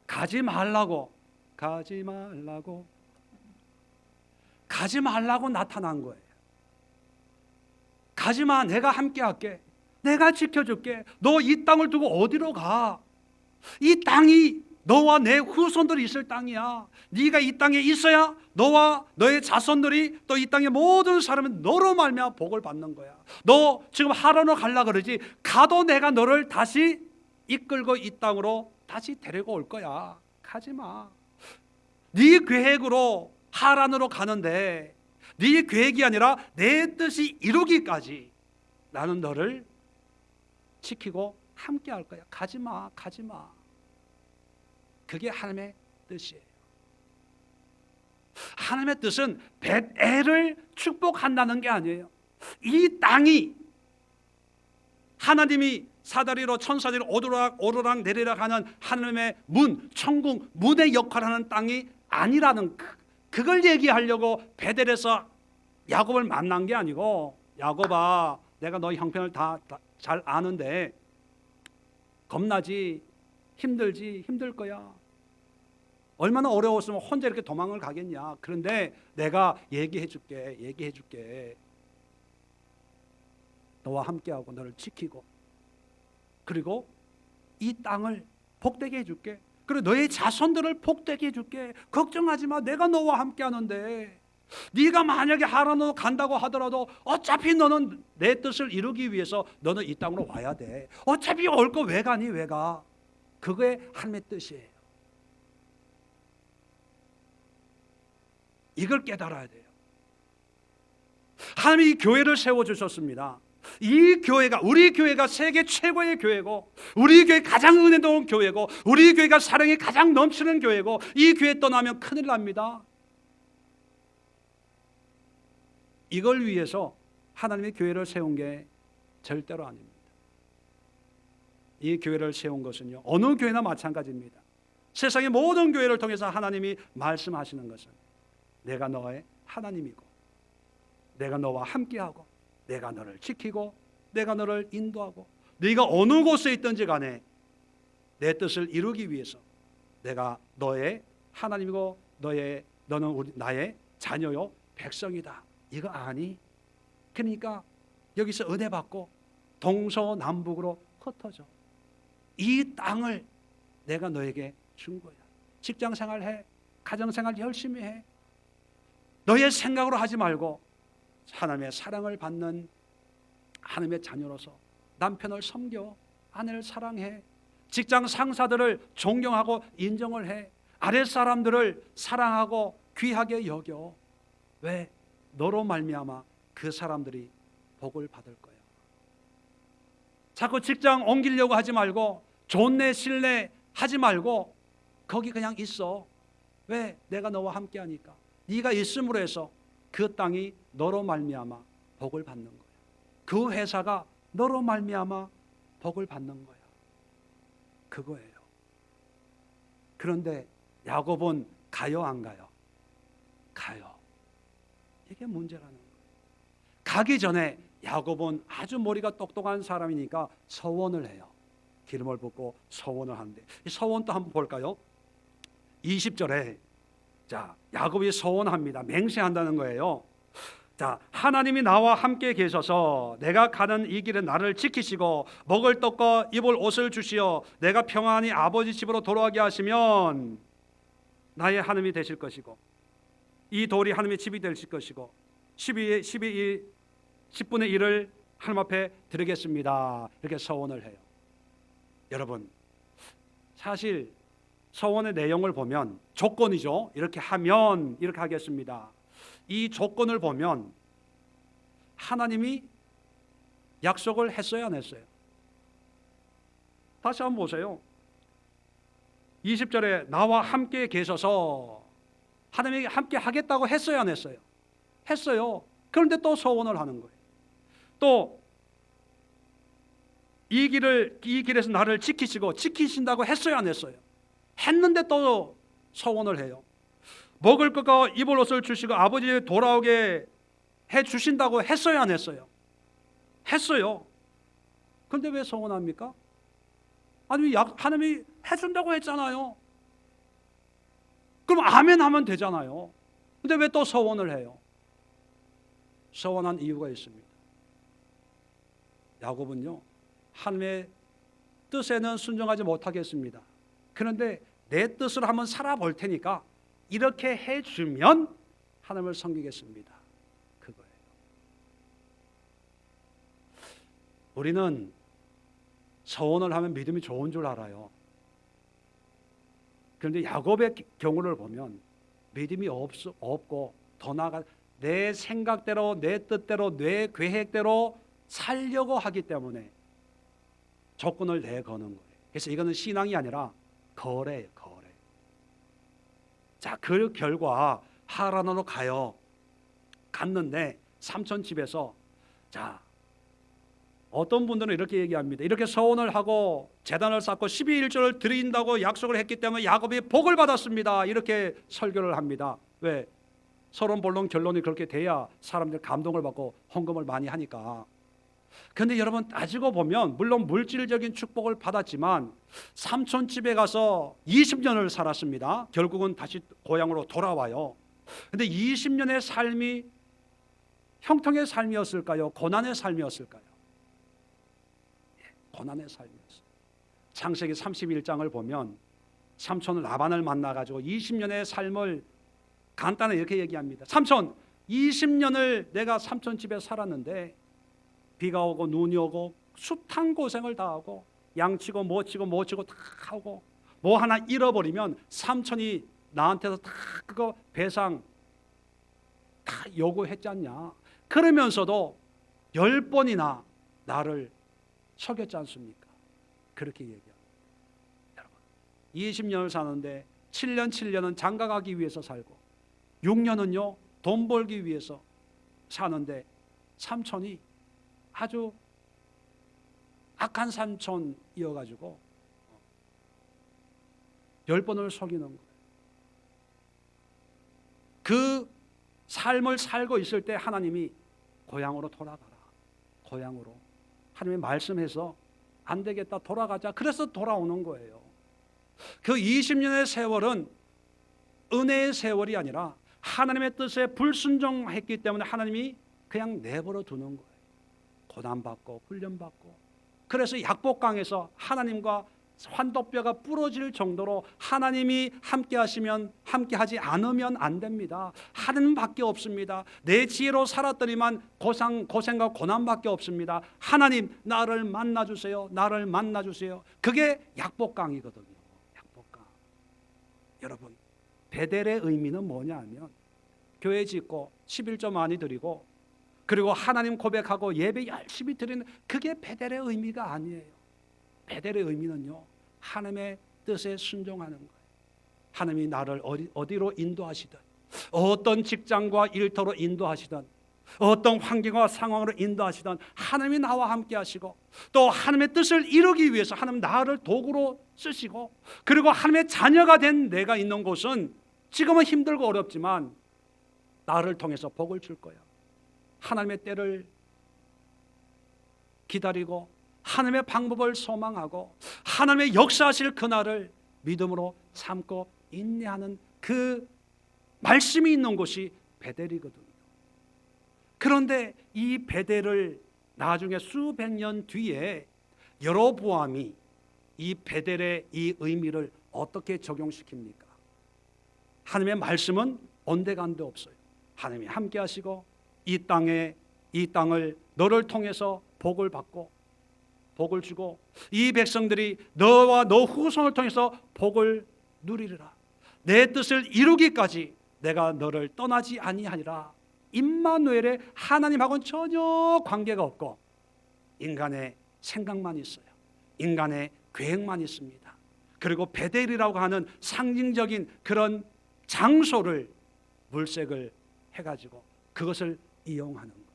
가지 말라고 나타난 거예요. 가지마, 내가 함께 할게. 내가 지켜줄게. 너 이 땅을 두고 어디로 가? 이 땅이 너와 내 후손들이 있을 땅이야. 네가 이 땅에 있어야 너와 너의 자손들이 또 이 땅의 모든 사람은 너로 말미암아 복을 받는 거야. 너 지금 하란으로 가려고 그러지. 가도 내가 너를 다시 이끌고 이 땅으로 다시 데리고 올 거야. 가지 마. 네 계획으로 하란으로 가는데 네 계획이 아니라 내 뜻이 이루기까지 나는 너를 지키고 함께 할 거야. 가지 마. 가지 마. 그게 하나님의 뜻이에요. 하나님의 뜻은 벳엘을 축복한다는 게 아니에요. 이 땅이 하나님이 사다리로 천사들이 오르락 내리락 하는 하나님의 문, 천국 문의 역할을 하는 땅이 아니라는 그걸 얘기하려고 벳엘에서 야곱을 만난 게 아니고, 야곱아 내가 너희 형편을 다 잘 아는데 겁나지, 힘들지, 힘들 거야. 얼마나 어려웠으면 혼자 이렇게 도망을 가겠냐. 그런데 내가 얘기해 줄게. 너와 함께하고 너를 지키고, 그리고 이 땅을 복되게 해줄게. 그리고 너의 자손들을 복되게 해줄게. 걱정하지 마. 내가 너와 함께하는데. 네가 만약에 하란으로 간다고 하더라도 어차피 너는 내 뜻을 이루기 위해서 너는 이 땅으로 와야 돼. 어차피 올 거 왜 가니? 왜 가? 그게 하나님의 뜻이에요. 이걸 깨달아야 돼요. 하나님이 교회를 세워주셨습니다. 이 교회가, 우리 교회가 세계 최고의 교회고, 우리 교회 가장 은혜로운 교회고, 우리 교회가 사랑이 가장 넘치는 교회고, 이 교회 떠나면 큰일 납니다. 이걸 위해서 하나님의 교회를 세운 게 절대로 아닙니다. 이 교회를 세운 것은요, 어느 교회나 마찬가지입니다. 세상의 모든 교회를 통해서 하나님이 말씀하시는 것은 내가 너의 하나님이고, 내가 너와 함께하고, 내가 너를 지키고, 내가 너를 인도하고, 네가 어느 곳에 있든지 간에 내 뜻을 이루기 위해서 내가 너의 하나님이고, 너는 나의 자녀요 백성이다. 이거 아니? 그러니까 여기서 은혜 받고 동서남북으로 흩어져. 이 땅을 내가 너에게 준 거야. 직장생활 해. 가정생활 열심히 해. 너의 생각으로 하지 말고 하나님의 사랑을 받는 하나님의 자녀로서 남편을 섬겨, 아내를 사랑해, 직장 상사들을 존경하고 인정을 해, 아랫사람들을 사랑하고 귀하게 여겨. 왜? 너로 말미암아 그 사람들이 복을 받을 거야. 자꾸 직장 옮기려고 하지 말고, 존내 신뢰 하지 말고 거기 그냥 있어. 왜? 내가 너와 함께 하니까. 네가 있음으로 해서 그 땅이 너로 말미암아 복을 받는 거야. 그 회사가 너로 말미암아 복을 받는 거야. 그거예요. 그런데 야곱은 가요 안 가요? 가요. 이게 문제라는 거예요. 가기 전에 야곱은 아주 머리가 똑똑한 사람이니까 서원을 해요. 기름을 붓고 서원을 하는데, 이 서원도 한번 볼까요? 20절에 자, 야곱이 서원합니다. 맹세한다는 거예요. 자, 하나님이 나와 함께 계셔서 내가 가는 이 길에 나를 지키시고 먹을 떡과 입을 옷을 주시어 내가 평안히 아버지 집으로 돌아가게 하시면 나의 하나님이 되실 것이고, 이 돌이 하나님의 집이 되실 것이고, 10분의 1을 하나님 앞에 드리겠습니다. 이렇게 서원을 해요. 여러분, 사실 서원의 내용을 보면 조건이죠. 이렇게 하면 이렇게 하겠습니다. 이 조건을 보면 하나님이 약속을 했어요, 안 했어요? 다시 한번 보세요. 20절에 나와 함께 계셔서 하나님이 함께 하겠다고 했어요, 안 했어요? 했어요. 그런데 또 서원을 하는 거예요. 또 이 길에서 나를 지키신다고 했어요, 안 했어요? 했는데 또 서원을 해요. 먹을 것과 입을 옷을 주시고 아버지에 돌아오게 해 주신다고 했어요, 안 했어요? 했어요. 그런데 왜 서원합니까? 아니, 하나님이 해준다고 했잖아요. 그럼 아멘 하면 되잖아요. 근데 왜 또 서원을 해요? 서원한 이유가 있습니다. 야곱은요, 하나님의 뜻에는 순종하지 못하겠습니다. 그런데 내 뜻으로 한번 살아볼 테니까 이렇게 해주면 하나님을 섬기겠습니다. 그거예요. 우리는 서원을 하면 믿음이 좋은 줄 알아요. 그런데 야곱의 경우를 보면 믿음이 없고 더 나아가 내 생각대로 내 뜻대로 내 계획대로 살려고 하기 때문에 조건을 내거는 거예요. 그래서 이거는 신앙이 아니라 거래예요. 거래. 자, 그 결과 하란으로 갔는데 삼촌 집에서 자, 어떤 분들은 이렇게 얘기합니다. 이렇게 서원을 하고 제단을 쌓고 12일조를 드린다고 약속을 했기 때문에 야곱이 복을 받았습니다. 이렇게 설교를 합니다. 왜? 서론 본론 결론이 그렇게 돼야 사람들 감동을 받고 헌금을 많이 하니까. 그런데 여러분 따지고 보면 물론 물질적인 축복을 받았지만 삼촌 집에 가서 20년을 살았습니다. 결국은 다시 고향으로 돌아와요. 그런데 20년의 삶이 형통의 삶이었을까요? 고난의 삶이었을까요? 고난의 삶이었어요. 창세기 31장을 보면 삼촌 라반을 만나가지고 20년의 삶을 간단히 이렇게 얘기합니다. 삼촌, 20년을 내가 삼촌 집에 살았는데 비가 오고 눈이 오고 숱한 고생을 다 하고 양치고 뭐치고 다 하고 뭐 하나 잃어버리면 삼촌이 나한테서 다 그거 배상 다 요구했지 않냐. 그러면서도 10번이나 나를 속였지 않습니까? 그렇게 얘기합니다. 여러분 20년을 사는데 7년은 장가가기 위해서 살고 6년은요 돈 벌기 위해서 사는데 삼촌이 아주 악한 삼촌이어가지고 10번을 속이는 거예요. 그 삶을 살고 있을 때 하나님이 고향으로 돌아가라. 고향으로. 하나님이 말씀해서 안 되겠다 돌아가자. 그래서 돌아오는 거예요. 그 20년의 세월은 은혜의 세월이 아니라 하나님의 뜻에 불순종했기 때문에 하나님이 그냥 내버려 두는 거예요. 고난받고 훈련받고. 그래서 약복강에서 하나님과 환도뼈가 부러질 정도로 하나님이 함께 하시면 함께 하지 않으면 안 됩니다. 하나님밖에 없습니다. 내 지혜로 살았더니만 고생과 고난밖에 없습니다. 하나님 나를 만나주세요. 나를 만나주세요. 그게 약복강이거든요. 약복강. 여러분 베델의 의미는 뭐냐 하면 교회 짓고 11조 많이 드리고 그리고 하나님 고백하고 예배 열심히 드리는 그게 베델의 의미가 아니에요. 베델의 의미는요 하나님의 뜻에 순종하는 거예요. 하나님이 나를 어디로 인도하시든 어떤 직장과 일터로 인도하시든 어떤 환경과 상황으로 인도하시든 하나님이 나와 함께 하시고 또 하나님의 뜻을 이루기 위해서 하나님 나를 도구로 쓰시고 그리고 하나님의 자녀가 된 내가 있는 곳은 지금은 힘들고 어렵지만 나를 통해서 복을 줄 거야. 하나님의 때를 기다리고 하나님의 방법을 소망하고 하나님의 역사하실 그날을 믿음으로 삼고 인내하는 그 말씀이 있는 곳이 베델이거든요. 그런데 이 베델을 나중에 수백 년 뒤에 여로보암이 이 베델의 이 의미를 어떻게 적용시킵니까? 하나님의 말씀은 온데간데 없어요. 하나님이 함께 하시고 이 땅을 너를 통해서 복을 받고 복을 주고 이 백성들이 너와 너 후손을 통해서 복을 누리리라. 내 뜻을 이루기까지 내가 너를 떠나지 아니하리라. 임마누엘의 하나님하고는 전혀 관계가 없고 인간의 생각만 있어요. 인간의 계획만 있습니다. 그리고 베델이라고 하는 상징적인 그런 장소를 물색을 해가지고 그것을 이용하는 거예요.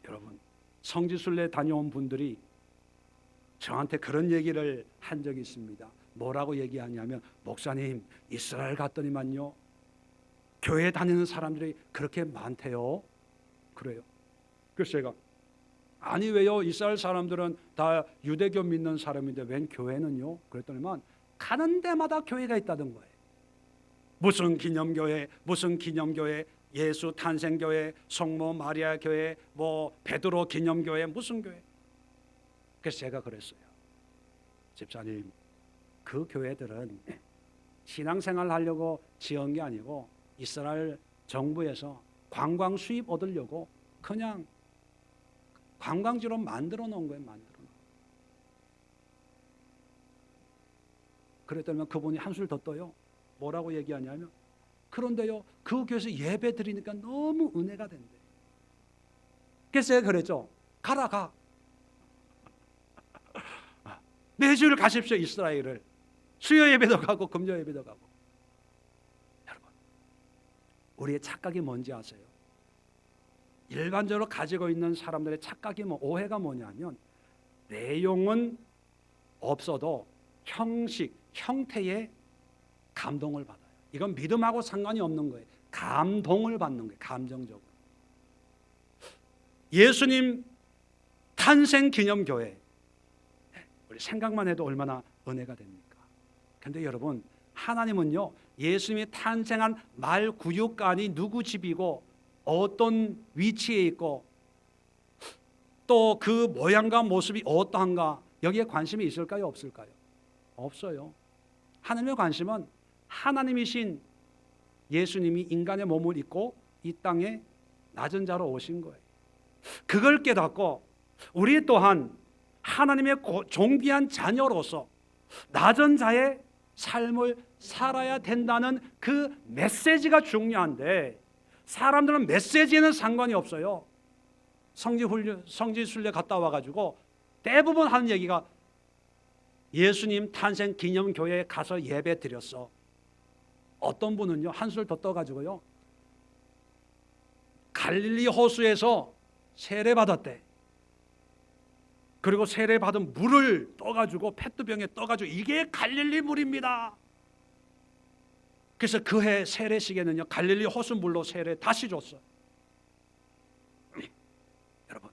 여러분 성지순례 다녀온 분들이 저한테 그런 얘기를 한 적이 있습니다. 뭐라고 얘기하냐면 목사님 이스라엘 갔더니만요 교회 다니는 사람들이 그렇게 많대요. 그래요. 그래서 제가 아니 왜요? 이스라엘 사람들은 다 유대교 믿는 사람인데 웬 교회는요? 그랬더니만 가는 데마다 교회가 있다던 거예요. 무슨 기념교회 예수 탄생교회, 성모 마리아 교회, 뭐 베드로 기념교회 무슨 교회. 그래서 제가 그랬어요. 집사님 그 교회들은 신앙생활 하려고 지은 게 아니고 이스라엘 정부에서 관광 수입 얻으려고 그냥 관광지로 만들어 놓은 거예요. 만들어 놓은. 그랬더니 그분이 한술 더 떠요. 뭐라고 얘기하냐면, 그런데요, 그 교회에서 예배 드리니까 너무 은혜가 된대. 그래서 제가 그랬죠. 가라, 가. 매주일 가십시오. 이스라엘을. 수요 예배도 가고 금요 예배도 가고. 여러분, 우리의 착각이 뭔지 아세요? 일반적으로 가지고 있는 사람들의 착각이 오해가 뭐냐면, 내용은 없어도 형식, 형태의 감동을 받아요. 이건 믿음하고 상관이 없는 거예요. 감동을 받는 거예요. 감정적으로. 예수님 탄생기념교회, 우리 생각만 해도 얼마나 은혜가 됩니까? 그런데 여러분, 하나님은요, 예수님이 탄생한 말구육간이 누구 집이고 어떤 위치에 있고 또 그 모양과 모습이 어떠한가, 여기에 관심이 있을까요? 없을까요? 없어요. 하나님의 관심은 하나님이신 예수님이 인간의 몸을 입고 이 땅에 낮은 자로 오신 거예요. 그걸 깨닫고 우리 또한 하나님의 존귀한 자녀로서 낮은 자의 삶을 살아야 된다는 그 메시지가 중요한데, 사람들은 메시지에는 상관이 없어요. 성지순례 갔다 와가지고 대부분 하는 얘기가 예수님 탄생 기념교회에 가서 예배 드렸어. 어떤 분은요, 한술 더 떠가지고요, 갈릴리 호수에서 세례 받았대. 그리고 세례 받은 물을 떠가지고 페트병에 떠가지고 이게 갈릴리 물입니다. 그래서 그 해 세례식에는요, 갈릴리 호수 물로 세례 다시 줬어. 여러분,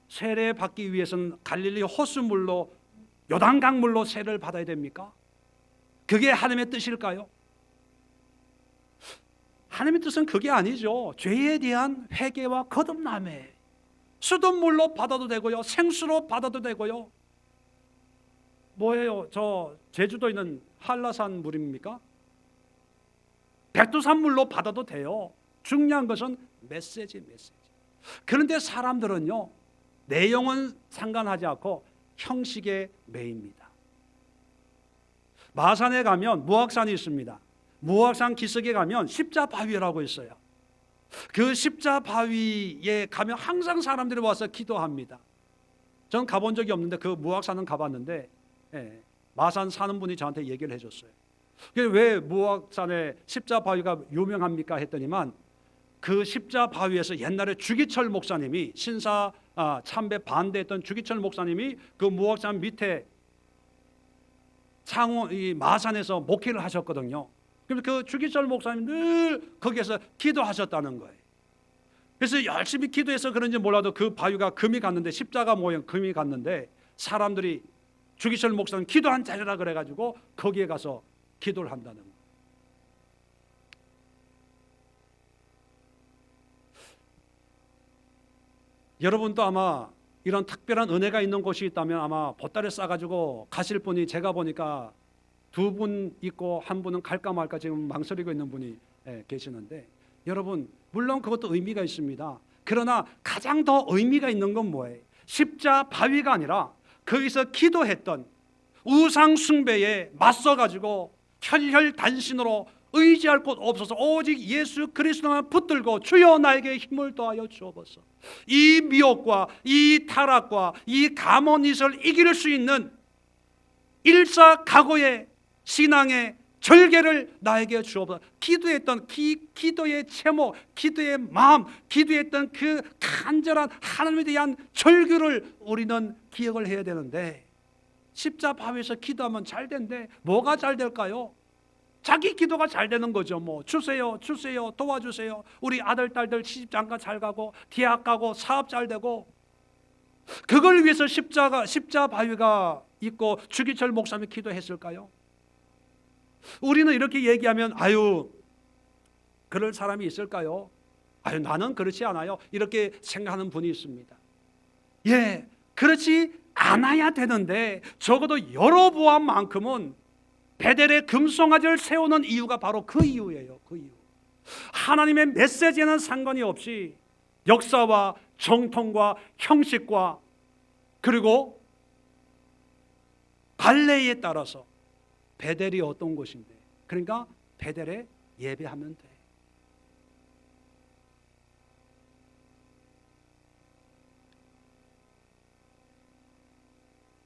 세례 받기 위해서는 갈릴리 호수 물로, 요단강 물로 세례를 받아야 됩니까? 그게 하나님의 뜻일까요? 하나님의 뜻은 그게 아니죠. 죄에 대한 회개와 거듭남에 수돗물로 받아도 되고요, 생수로 받아도 되고요. 뭐예요? 저 제주도에 있는 한라산 물입니까? 백두산 물로 받아도 돼요. 중요한 것은 메시지. 그런데 사람들은요, 내용은 상관하지 않고 형식에 매입니다. 마산에 가면 무악산이 있습니다. 무악산 기슭에 가면 십자바위라고 있어요. 그 십자바위에 가면 항상 사람들이 와서 기도합니다. 저는 가본 적이 없는데 그 무악산은 가봤는데, 마산 사는 분이 저한테 얘기를 해줬어요. 왜 무악산에 십자바위가 유명합니까 했더니만, 그 십자바위에서 옛날에 주기철 목사님이, 신사 참배 반대했던 주기철 목사님이 그 무악산 밑에 이 마산에서 목회를 하셨거든요. 그래서 그 주기철 목사님 늘 거기에서 기도하셨다는 거예요. 그래서 열심히 기도해서 그런지 몰라도 그 바위가 금이 갔는데, 십자가 모양 금이 갔는데, 사람들이 주기철 목사님 기도한 자리라 그래가지고 거기에 가서 기도를 한다는 거예요. 여러분도 아마 이런 특별한 은혜가 있는 곳이 있다면 아마 보따리 싸가지고 가실 분이, 제가 보니까 두 분 있고 한 분은 갈까 말까 지금 망설이고 있는 분이 계시는데, 여러분 물론 그것도 의미가 있습니다. 그러나 가장 더 의미가 있는 건 뭐예요? 십자바위가 아니라 거기서 기도했던 우상 숭배에 맞서가지고 혈혈단신으로 의지할 곳 없어서 오직 예수 그리스도만 붙들고 주여 나에게 힘을 더하여 주옵소서. 이 미혹과 이 타락과 이 가모닛을 이길 수 있는 일사각오의 신앙의 절개를 나에게 주옵소서. 기도했던 기도의 제목, 기도의 마음, 기도했던 그 간절한 하나님에 대한 절규를 우리는 기억을 해야 되는데, 십자바위에서 기도하면 잘 된대. 뭐가 잘 될까요? 자기 기도가 잘 되는 거죠. 뭐 주세요, 도와주세요. 우리 아들 딸들 시집장가 잘 가고 대학 가고 사업 잘 되고. 그걸 위해서 십자바위가 있고 주기철 목사님이 기도했을까요? 우리는 이렇게 얘기하면 아유, 그럴 사람이 있을까요? 아유, 나는 그렇지 않아요. 이렇게 생각하는 분이 있습니다. 예, 그렇지 않아야 되는데 적어도 열어보한 만큼은 베델에 금송아지를 세우는 이유가 바로 그 이유예요. 그 이유. 하나님의 메시지에는 상관이 없이 역사와 정통과 형식과 그리고 관례에 따라서 베델이 어떤 곳인데, 그러니까 베델에 예배하면 돼.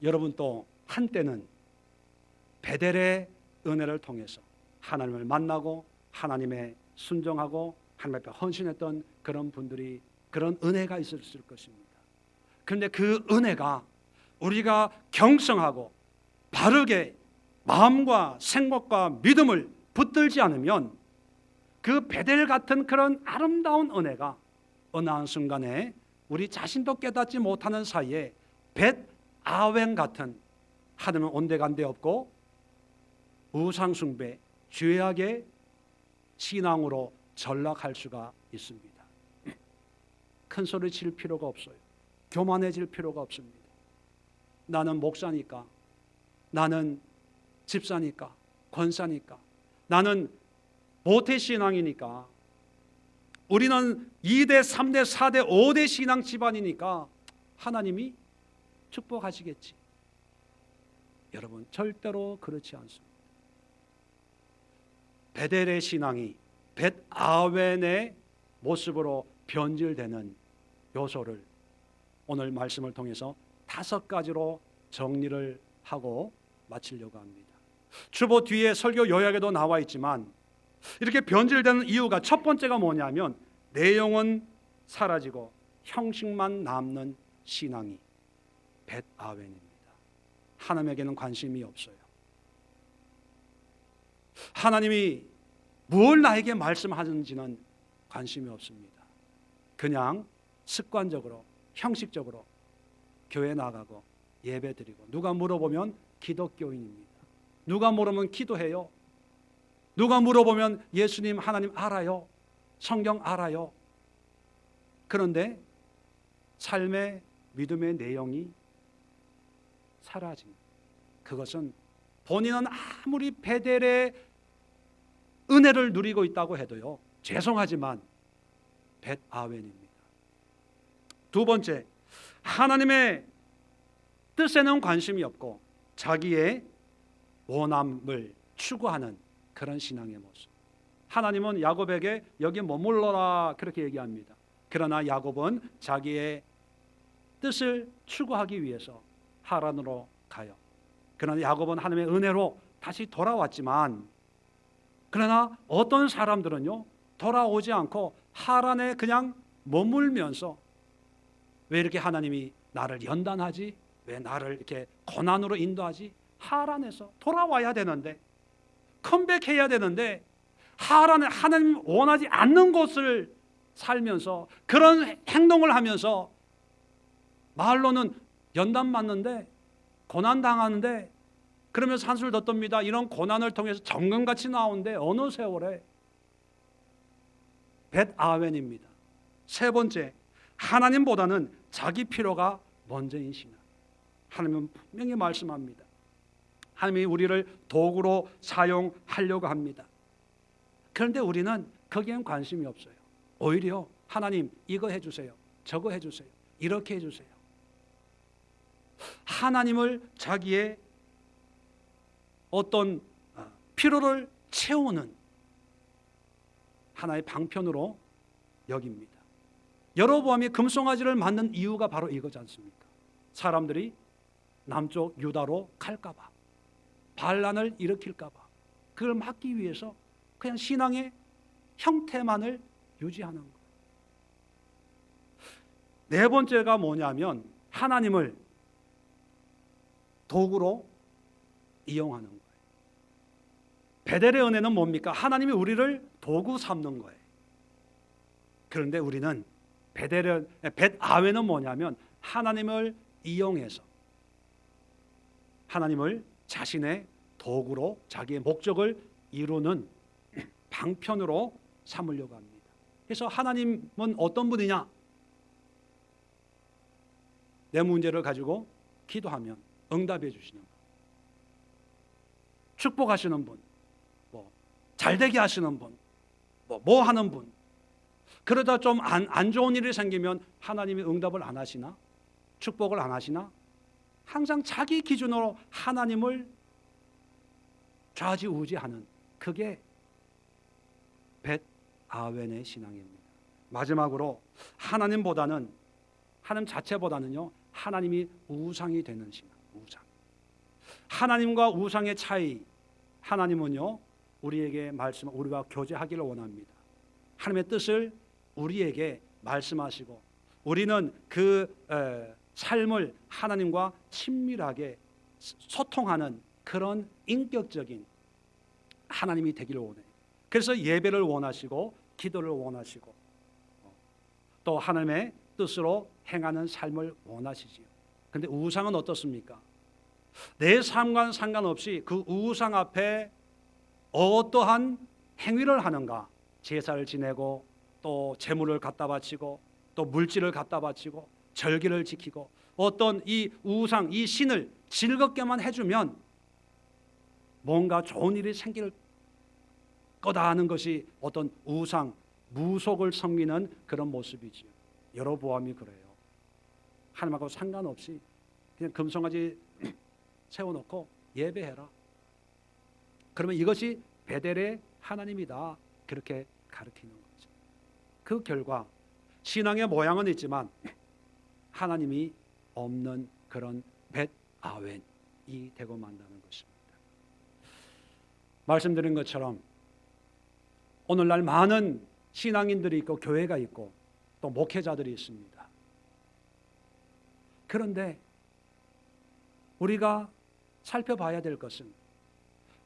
여러분 또 한때는 베델의 은혜를 통해서 하나님을 만나고 하나님의 순종하고 하나님 앞에 헌신했던 그런 분들이, 그런 은혜가 있었을 것입니다. 그런데 그 은혜가 우리가 경성하고 바르게 마음과 생각과 믿음을 붙들지 않으면 그 베델 같은 그런 아름다운 은혜가 어느 한 순간에 우리 자신도 깨닫지 못하는 사이에 벳 아웬 같은 하늘은 온데간데 없고 우상숭배, 죄악의 신앙으로 전락할 수가 있습니다. 큰 소리 칠 필요가 없어요. 교만해질 필요가 없습니다. 나는 목사니까, 나는 집사니까, 권사니까, 나는 모태신앙이니까, 우리는 2대, 3대, 4대, 5대 신앙 집안이니까 하나님이 축복하시겠지. 여러분 절대로 그렇지 않습니다. 베델의 신앙이 벳 아웬의 모습으로 변질되는 요소를 오늘 말씀을 통해서 5가지로 정리를 하고 마치려고 합니다. 주보 뒤에 설교 요약에도 나와 있지만 이렇게 변질되는 이유가 첫 번째가 뭐냐면 내용은 사라지고 형식만 남는 신앙이 벳 아웬입니다. 하나님에게는 관심이 없어요. 하나님이 뭘 나에게 말씀하는지는 관심이 없습니다. 그냥 습관적으로 형식적으로 교회 나가고 예배 드리고, 누가 물어보면 기독교인입니다. 누가 물어보면 기도해요. 누가 물어보면 예수님 하나님 알아요. 성경 알아요. 그런데 삶의 믿음의 내용이 사라집니다. 그것은 본인은 아무리 베델의 은혜를 누리고 있다고 해도요, 죄송하지만 벳 아웬입니다. 두 번째, 하나님의 뜻에는 관심이 없고 자기의 원함을 추구하는 그런 신앙의 모습. 하나님은 야곱에게 여기 머물러라 그렇게 얘기합니다. 그러나 야곱은 자기의 뜻을 추구하기 위해서 하란으로 가요. 그러나 야곱은 하나님의 은혜로 다시 돌아왔지만, 그러나 어떤 사람들은요 돌아오지 않고 하란에 그냥 머물면서 왜 이렇게 하나님이 나를 연단하지? 왜 나를 이렇게 고난으로 인도하지? 하란에서 돌아와야 되는데, 컴백해야 되는데 하란에 하나님 원하지 않는 곳을 살면서 그런 행동을 하면서 말로는 연단 맞는데 고난 당하는데 그러면서 한술 더 떱니다. 이런 고난을 통해서 정금같이 나오는데 어느 세월에 벳 아웬입니다. 세 번째, 하나님보다는 자기 필요가 먼저인 신앙. 하나님은 분명히 말씀합니다. 하나님이 우리를 도구로 사용하려고 합니다. 그런데 우리는 거기엔 관심이 없어요. 오히려 하나님 이거 해주세요, 저거 해주세요, 이렇게 해주세요. 하나님을 자기의 어떤 필요를 채우는 하나의 방편으로 여깁니다. 여로보암이 금송아지를 만든 이유가 바로 이거지 않습니까? 사람들이 남쪽 유다로 갈까 봐, 반란을 일으킬까 봐, 그걸 막기 위해서 그냥 신앙의 형태만을 유지하는 거예요. 네 번째가 뭐냐면 하나님을 도구로 이용하는 거예요. 베델의 은혜는 뭡니까? 하나님이 우리를 도구 삼는 거예요. 그런데 우리는 벳 아웬은 뭐냐면 하나님을 이용해서 하나님을 자신의 도구로 자기의 목적을 이루는 방편으로 삼으려고 합니다. 그래서 하나님은 어떤 분이냐? 내 문제를 가지고 기도하면 응답해 주시는 것. 축복하시는 분, 뭐 잘되게 하시는 분, 뭐 하는 분. 그러다 좀 안 좋은 일이 생기면 하나님이 응답을 안 하시나? 축복을 안 하시나? 항상 자기 기준으로 하나님을 좌지우지하는, 그게 벳 아웬의 신앙입니다. 마지막으로 하나님 자체보다는요, 하나님이 우상이 되는 신앙. 우상. 하나님과 우상의 차이. 하나님은요, 우리에게 우리와 교제하기를 원합니다. 하나님의 뜻을 우리에게 말씀하시고, 우리는 그 삶을 하나님과 친밀하게 소통하는 그런 인격적인 하나님이 되기를 원해요. 그래서 예배를 원하시고, 기도를 원하시고, 또 하나님의 뜻으로 행하는 삶을 원하시지요. 그런데 우상은 어떻습니까? 내 삶과는 상관없이 그 우상 앞에 어떠한 행위를 하는가? 제사를 지내고, 또 제물을 갖다 바치고, 또 물질을 갖다 바치고, 절기를 지키고, 어떤 이 우상, 이 신을 즐겁게만 해주면 뭔가 좋은 일이 생길 거다 하는 것이 어떤 우상, 무속을 섬기는 그런 모습이지요. 여로보암이 그래요. 하나님하고 상관없이 그냥 금송아지 세워놓고 예배해라. 그러면 이것이 베델의 하나님이다, 그렇게 가르치는 거죠. 그 결과 신앙의 모양은 있지만 하나님이 없는 그런 벳 아웬이 되고 만다는 것입니다. 말씀드린 것처럼 오늘날 많은 신앙인들이 있고 교회가 있고 또 목회자들이 있습니다. 그런데 우리가 살펴봐야 될 것은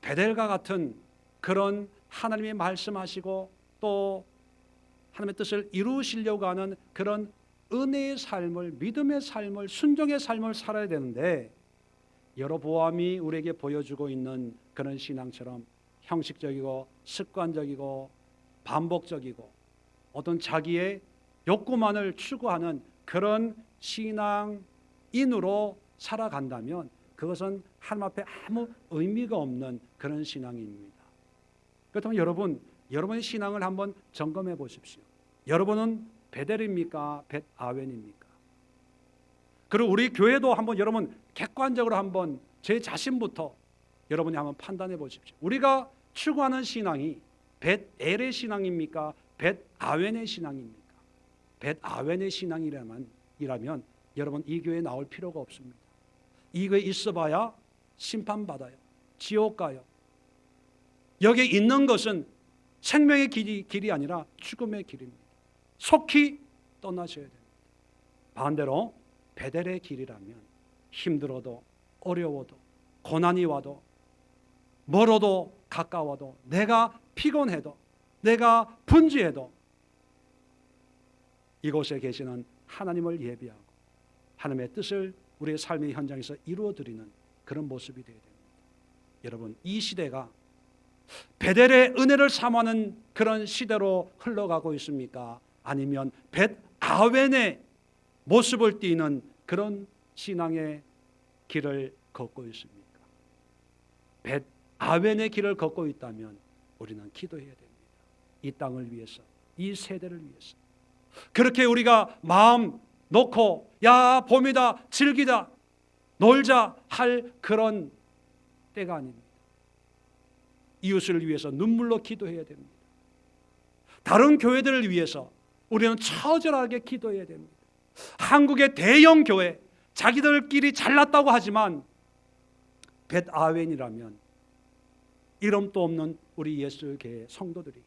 베델과 같은 그런 하나님이 말씀하시고 또 하나님의 뜻을 이루시려고 하는 그런 은혜의 삶을, 믿음의 삶을, 순종의 삶을 살아야 되는데, 여로보암이 우리에게 보여주고 있는 그런 신앙처럼 형식적이고 습관적이고 반복적이고 어떤 자기의 욕구만을 추구하는 그런 신앙인으로 살아간다면 그것은 하나님 앞에 아무 의미가 없는 그런 신앙입니다. 그렇다면 여러분의 신앙을 한번 점검해 보십시오. 여러분은 베델입니까? 벳 아웬입니까? 그리고 우리 교회도 한번 여러분 객관적으로 한번 제 자신부터 여러분이 한번 판단해 보십시오. 우리가 추구하는 신앙이 벳 엘의 신앙입니까? 벳 아웬의 신앙입니까? 벳 아웬의 신앙이라면 여러분 이 교회에 나올 필요가 없습니다. 이 교회에 있어봐야 심판받아요. 지옥 가요. 여기에 있는 것은 생명의 길이 아니라 죽음의 길입니다. 속히 떠나셔야 됩니다. 반대로 베델의 길이라면 힘들어도 어려워도 고난이 와도 멀어도 가까워도 내가 피곤해도 내가 분주해도 이곳에 계시는 하나님을 예비하고 하나님의 뜻을 우리의 삶의 현장에서 이루어드리는 그런 모습이 되어야 됩니다. 여러분, 이 시대가 베델의 은혜를 삼하는 그런 시대로 흘러가고 있습니까? 아니면 벳 아웬의 모습을 띠는 그런 신앙의 길을 걷고 있습니까? 벳 아웬의 길을 걷고 있다면 우리는 기도해야 됩니다. 이 땅을 위해서, 이 세대를 위해서. 그렇게 우리가 마음 놓고 야 봄이다, 즐기다, 놀자 할 그런 때가 아닙니다. 이웃을 위해서 눈물로 기도해야 됩니다. 다른 교회들을 위해서 우리는 처절하게 기도해야 됩니다. 한국의 대형 교회, 자기들끼리 잘났다고 하지만 벳 아웬이라면 이름도 없는 우리 예수교회 성도들이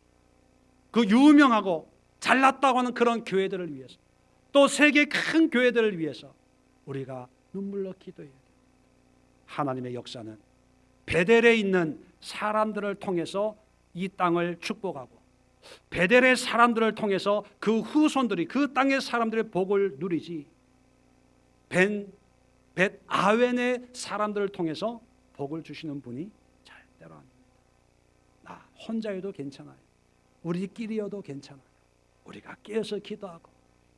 그 유명하고 잘났다고 하는 그런 교회들을 위해서, 또 세계 큰 교회들을 위해서 우리가 눈물로 기도해야 됩니다. 하나님의 역사는 베델에 있는 사람들을 통해서 이 땅을 축복하고 베델의 사람들을 통해서 그 후손들이 그 땅의 사람들의 복을 누리지 벳 아웬의 사람들을 통해서 복을 주시는 분이 절대로 아닙니다. 나 혼자여도 괜찮아요. 우리끼리여도 괜찮아요. 우리가 깨어서 기도하고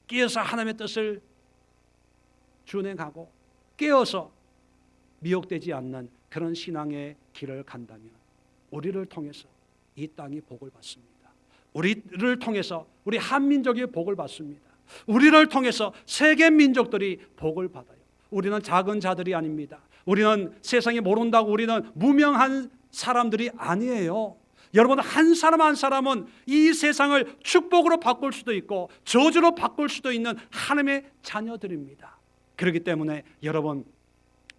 깨어서 하나님의 뜻을 준행하고 깨어서 미혹되지 않는 그런 신앙의 길을 간다면 우리를 통해서 이 땅이 복을 받습니다. 우리를 통해서 우리 한민족이 복을 받습니다. 우리를 통해서 세계 민족들이 복을 받아요. 우리는 작은 자들이 아닙니다. 우리는 세상에 모른다고 우리는 무명한 사람들이 아니에요. 여러분, 한 사람 한 사람은 이 세상을 축복으로 바꿀 수도 있고 저주로 바꿀 수도 있는 하나님의 자녀들입니다. 그렇기 때문에 여러분,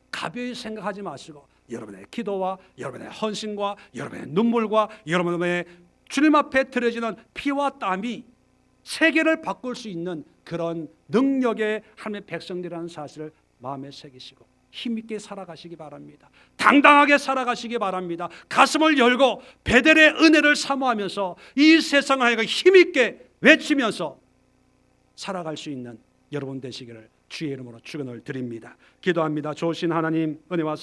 가벼이 생각하지 마시고 여러분의 기도와 여러분의 헌신과 여러분의 눈물과 여러분의 주님 앞에 드려지는 피와 땀이 세계를 바꿀 수 있는 그런 능력의 하나님의 백성들이라는 사실을 마음에 새기시고 힘있게 살아가시기 바랍니다. 당당하게 살아가시기 바랍니다. 가슴을 열고 베델의 은혜를 사모하면서 이 세상을 하여금 힘있게 외치면서 살아갈 수 있는 여러분 되시기를 주의 이름으로 축원을 드립니다. 기도합니다. 좋으신 하나님, 은혜와